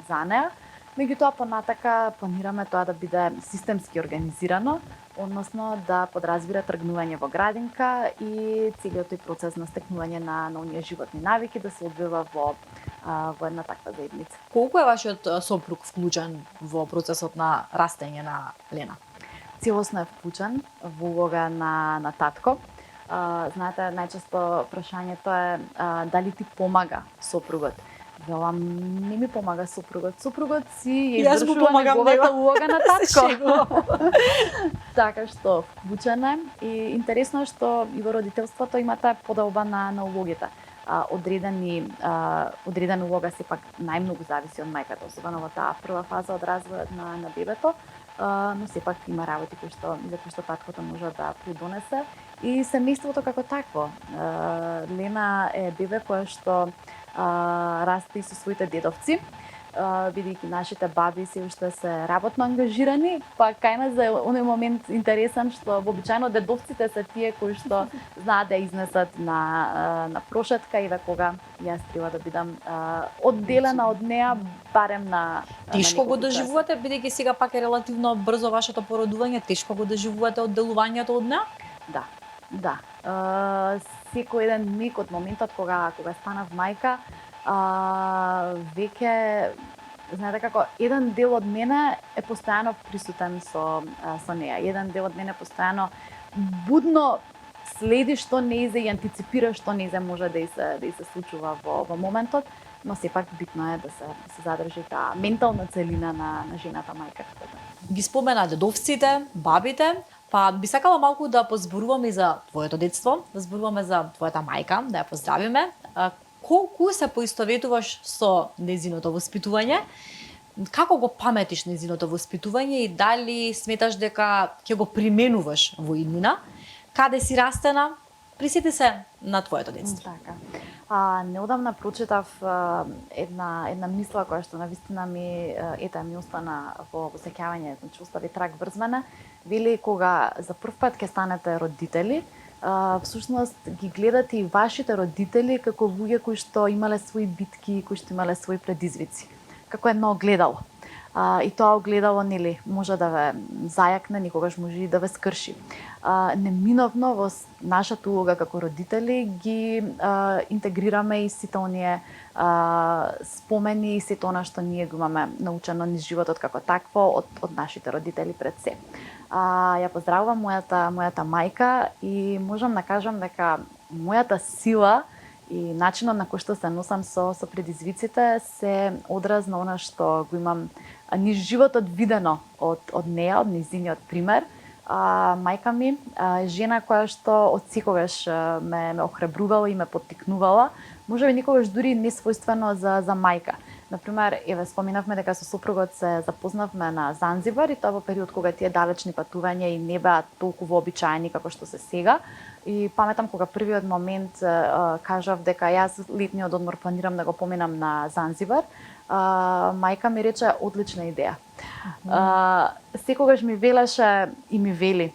за неа. Меѓутоа понатака планираме тоа да биде системски организирано, односно да подразбира тргнување во градинка и целиот тој процес на стекнување на оние животни навики да се одвива во една таква заедница. Колку е вашиот сопруг вклучен во процесот на растење на Лена? Целосно е вклучен во улога на татко. Знаете, најчесто прашањето е дали ти помага сопругот. Велам, не ми помага сопругот. Сопругот си ја извршува неговата улога на татко. Така што вклучен е и интересно е што и во родителството имате поделба на улогите. Одредена улога сепак најмногу зависи од мајката, особено во таа прва фаза од развојот на бебето, но сепак има работи за кои што таткото може да придонесе и семејството како такво. Лена е бебе кое што расте и со своите дедовци, бидејќи нашите баби се уште се работно ангажирани, па кај нас е оној момент интересен што вообичаено дедовците се тие кои што знаат да изнесат на прошетка и кога јас треба да бидам одделена од неа барем на тешко го доживувате, бидејќи сега пак е релативно брзо вашето породување, тешко го доживувате одделувањето од неа? Да. Секој еден миг од моментот кога станав мајка, веќе знаете како еден дел од мене е постојано присутен со неа. Еден дел од мене постојано будно следи што неизе и антиципира што неизе може да и се случува во моментот, но сепак битно е да се задржи таа ментална целина на жената мајка. Ги спомена дедовците, бабите, па би сакала малку да позборуваме за твоето детство, да зборуваме за твојата мајка, да ја поздравиме. Колку се поистоветуваш со нејзиното воспитување? Како го паметиш нејзиното воспитување и дали сметаш дека ќе го применуваш во иднина? Каде си растена? Присети се на твоето детство. Така. Неодамна прочитав една мисла која што навистина ми остана во сеќавање, значи остави траг врз мене. Вели кога за прв пат ќе станете родители, всушност ги гледате и вашите родители како луѓе кои што имале свои битки, кои што имале свои предизвици. Како едно огледало. И тоа огледало, нели, може да ве зајакне, никогаш може и да ве скрши. Неминовно во нашата улога како родители ги интегрираме и сите оние спомени и сето она што ние го имаме научено низ животот како такво од нашите родители пред се. Ја поздравувам мојата мајка и можам да кажам дека мојата сила и начинот на кој што се носам со предизвиците се одраз на она што го имам низ животот видено од неа, од нејзиниот пример. Мајка ми е жена која што од секогаш ме охрабрувала и ме поттикнувала, можеби никогаш дури не својствено за мајка. Например, споминавме дека со сопругот се запознавме на Занзибар и тоа во период кога тие далечни патувања и не беа толку вообичаени како што се сега. И паметам кога првиот момент кажав дека јас летниот одмор планирам да го поминам на Занзибар, мајка ми рече одлична идеја. Секогаш ми велеше и ми вели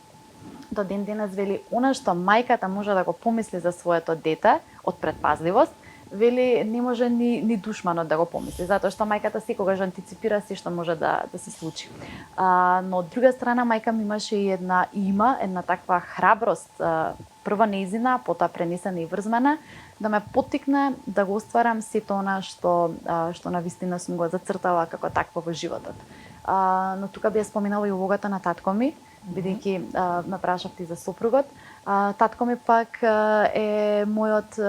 до ден денес, вели, она што мајката може да го помисли за своето дете од предпазливост, вели, не може ни душманот да го помисли, затоа што мајката секогаш антиципира се што може да се случи. Но од друга страна мајка ми имаше и една таква храброст, прва нејзина, потоа пренесена и врз мене, да ме поттикне да го остварам сето она што навистина сум го зацртала како такво во животот. Но тука би ја споминала и улогата на татко ми, бидејќи ме прашавте за сопругот. Татко ми пак е мојот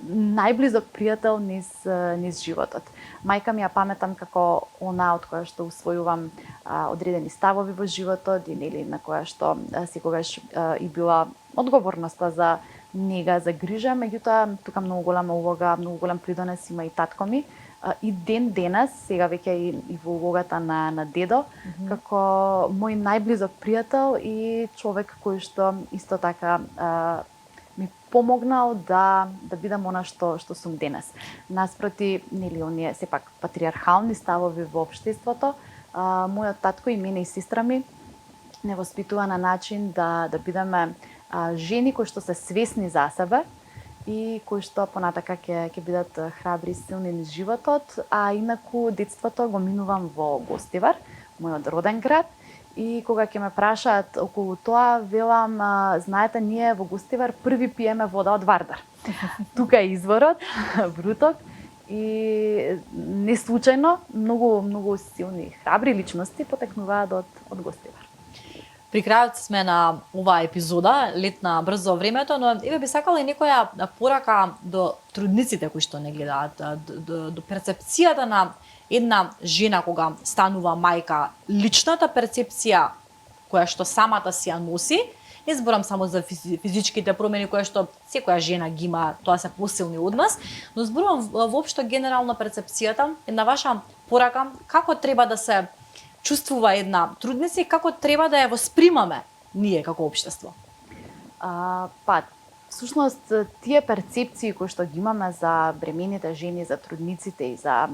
најблизок пријател низ животот. Мајка ми ја паметам како она од која што усвојувам одредени ставови во животот и нели на која што секогаш и била одговорноста за нега, за грижа, меѓутоа тука многу голема улога, многу голем придонес има и татко ми. И ден денес, сега веќе и во улогата на дедо, како мој најблизок пријател и човек кој што исто така ми помогнал да бидам она што сум денес. Наспроти, нели, оние сепак патриархални ставови во општеството, мојот татко и мене и сестра ми не воспитува на начин да бидеме жени кои што се свесни за себе и кои што понатака ќе бидат храбри и силни низ животот, а инаку детството го минувам во Гостивар, мојот роден град. И кога ќе ме прашаат околу тоа, велам, знаете, ние во Гостивар први пиеме вода од Вардар. Тука е изворот, Вруток, и не случајно многу силни, храбри личности потекнуваат од Гостивар. При крајот сме на оваа епизода, летна брзо времето, но еве би сакала и некоја порака до трудниците кои што не гледаат, до перцепцијата на една жена кога станува мајка, личната перцепција која што самата си ја носи. Не зборам само за физичките промени кои што секоја жена ги има, тоа се посилни од нас, но зборувам воопшто генерална перцепцијата, една ваша порака како треба да се чувствува една трудница и како треба да ја воспримаме ние како општество. Всушност, тие перцепции кои што ги имаме за бремените жени, за трудниците и за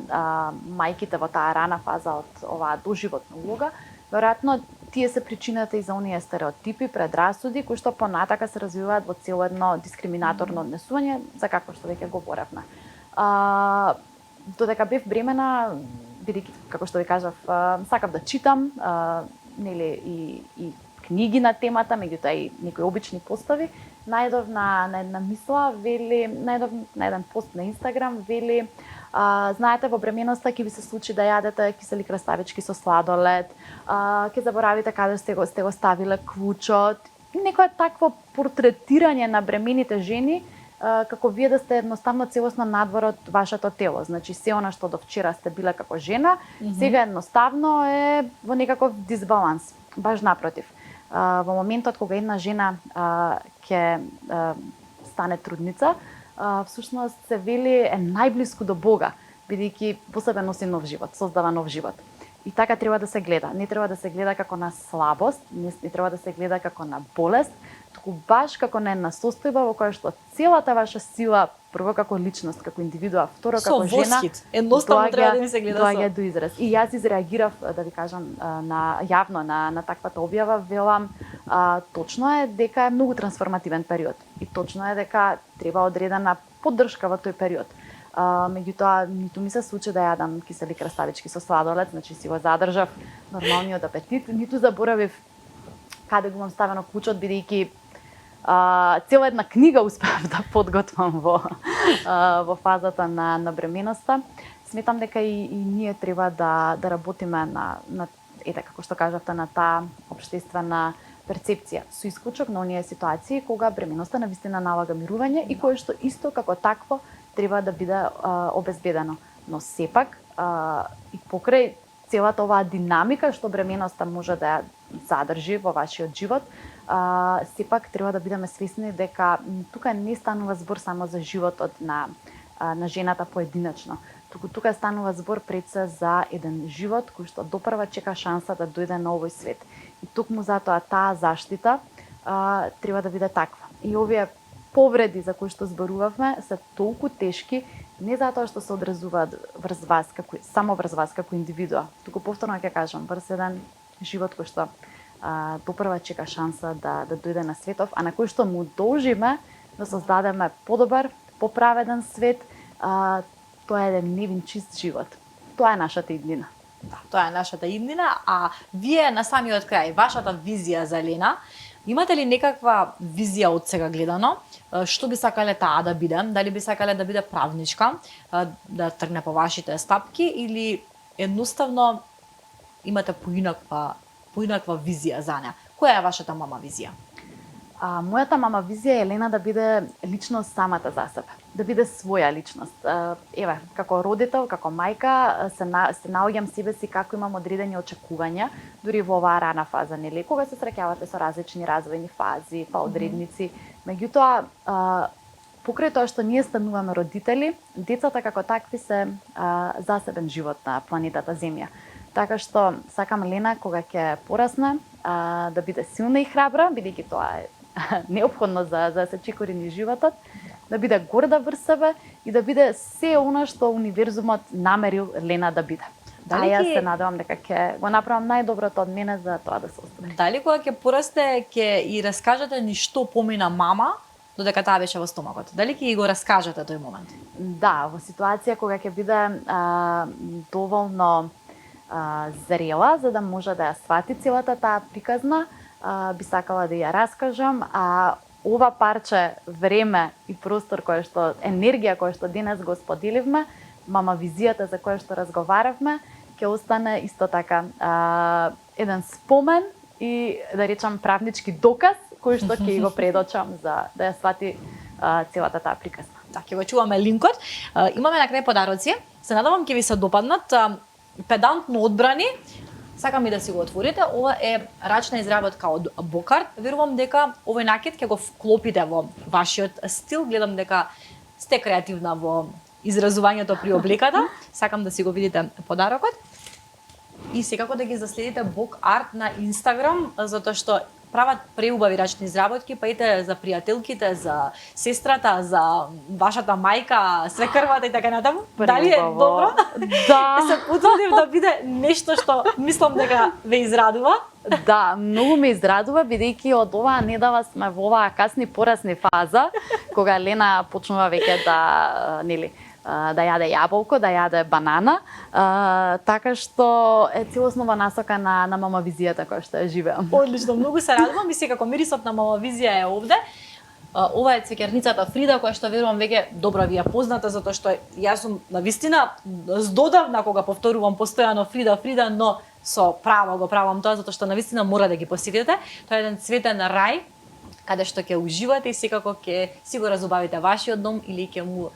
мајките во таа рана фаза од оваа доживотна улога, веројатно тие се причината и за оние стереотипи, предрасуди кои што понатака се развиваат во цело едно дискриминаторно однесување, за какво што веќе говоревме. Додека бев бремена, бидејќи, како што ви кажав, сакав да читам, нели и книги на темата, меѓутоа и некои обични постови, најдов на една мисла, вели, најдов на еден пост на Инстаграм, вели, знаете, во бременоста ќе ви се случи да јадете кисели краставички со сладолед, ќе заборавите каде сте го ставиле клучот. Некое такво портретирање на бремените жени, како вие да сте едноставно целосно надвор од вашето тело. Значи, се она што до вчера сте биле како жена, сега едноставно е во некаков дисбаланс. Баш напротив. Во моментот кога една жена ќе стане трудница, всушност се вели е најблиску до Бога, бидејќи во себе носи нов живот, создава нов живот. И така треба да се гледа. Не треба да се гледа како на слабост, не треба да се гледа како на болест, туку баш како на една состојба во која што целата ваша сила, прво како личност, како индивидуа, второ како жена, едноставно треба да ми се гледа доаѓа до израз. И јас изреагирав, да ви кажам, јавно на таквата објава, велам, точно е дека е многу трансформативен период и точно е дека треба одредена поддршка во тој период. Меѓутоа, ниту ми се случи да јадам кисели краставички со сладолед, значи си го задржав нормалниот апетит, ниту заборавив каде го имам ставено клучот, бидејќи цела една книга успеав да подготвам во фазата на бременоста. Сметам дека и ние треба да работиме на како што кажавте, на таа општествена перцепција, со исклучок на оние ситуации кога бременоста навистина налага мирување и кое што исто како такво треба да биде обезбедено. Но сепак и покрај целата оваа динамика што бременоста може да ја задржи во вашиот живот, сепак треба да бидеме свесни дека тука не станува збор само за животот на жената поединачно, туку тука станува збор пред се за еден живот кој што допрва чека шанса да дојде на овој свет. И токму затоа таа заштита треба да биде таква. И овие повреди за кои што зборувавме се толку тешки, не затоа што се одразуваат врз вас само врз вас како индивидуа, туку повторно ќе кажам, врз еден живот кој што допрва чека шанса да дојде на светов, а на кој што му должиме да создадеме подобар, поправеден свет, тоа е еден невин чист живот. Тоа е нашата иднина. Да, тоа е нашата иднина, а вие на самиот крај, вашата визија за Елена, имате ли некаква визија од сега гледано? Што би сакале таа да биде? Дали би сакале да биде правничка, да тргне по вашите стапки, или едноставно имате поинаква визија за неа? Која е вашата мама визија? Мојата мама визија е Елена да биде личност самата за себе, да биде своја личност. Еве, како родител, како мајка, се наоѓам себе си како имам одредени очекувања, дури во оваа рана фаза, нели, кога се среќавате со различни развојни фази, па одредници. Меѓутоа, покрај тоа што ние стануваме родители, децата како такви се засебен живот на планетата Земја. Така што сакам Лена кога ќе порасне да биде силна и храбра, бидејќи тоа е неопходно за да се чекори низ животот, да биде горда врз себе и да биде се она што универзумот намерил Лена да биде. Јас се надевам дека ќе го направам најдоброто од мене за тоа да се остvari. Дали кога ќе порасте ќе и раскажете ни што помина мама додека таа беше во стомакот. Дали ќе го раскажете тој момент? Да, во ситуација кога ќе биде доволно зрела за да може да ја свати целата таа приказна, би сакала да ја раскажам, а ова парче време и простор кој што енергија која што денес го споделивме, мама визијата за која што разговаравме, ќе остане исто така еден спомен и да речам правнички доказ кој што ќе го предочам за да ја свати целата таа приказна. Да, ќе го чуваме линкот. Имаме на крај подароци. Се надевам ќе ви се допаднат. Педантно одбрани. Сакам и да си го отворите. Ова е рачна изработка од Бокарт. Верувам дека овој накид ќе го вклопите во вашиот стил. Гледам дека сте креативна во изразувањето при облеката. Сакам да си го видите подарокот. И секако да ги заследите Бокарт на Инстаграм, затоа што прават преубави рачни изработки, па ите за пријателките, за сестрата, за вашата мајка, свекрвата и така натаму. Дали е добро? Да. Се потрудив да биде нешто што мислам дека ве израдува. Да, многу ме израдува, бидејќи од оваа недава сме во оваа касни порасни фаза, кога Лена почнува веќе да, нели, да јаде јаболко, да јаде банана, така што е целосно во насока на мама визијата која што ја живеам. Одлично, многу се радувам и секако мирисот на мама визија е овде. Ова е цвеќарницата Фрида, која што верувам веќе добро ви ја позната, затоа што јас сум навистина здодавна кога повторувам постојано Фрида, но со право го правам тоа, затоа што навистина мора да ги посетите. Тоа е еден цветен рај, каде што ќе уживате и секако ќе си го разубавите вашиот дом или ќе го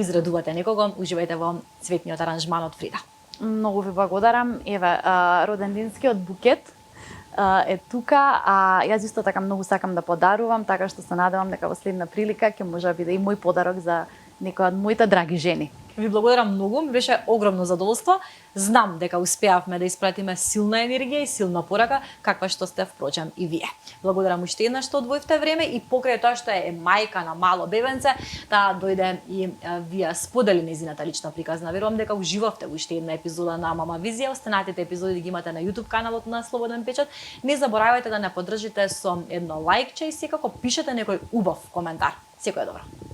израдувате некого, уживајте во цветниот аранжман од Фрида. Многу ви благодарам. Еве, родендинскиот букет е тука, а јас исто така многу сакам да подарувам, така што се надевам дека во следна прилика ќе може да биде и мој подарок за некоја од моите драги жени. Ви благодарам многу, ми беше огромно задоволство. Знам дека успеавме да испратиме силна енергија и силна порака, каква што сте впрочем и вие. Благодарам уште еднаш што одвоивте време и покрај тоа што е мајка на мало бебенце, да дојде и вие сподели нејзината лична приказна. Верувам дека уживавте во уште една епизода на Мама Визија. Останатите епизоди ги имате на YouTube каналот на Слободен печат. Не заборавајте да не поддржите со едно лајкче и секако пишете некој убав коментар. Секој е добро.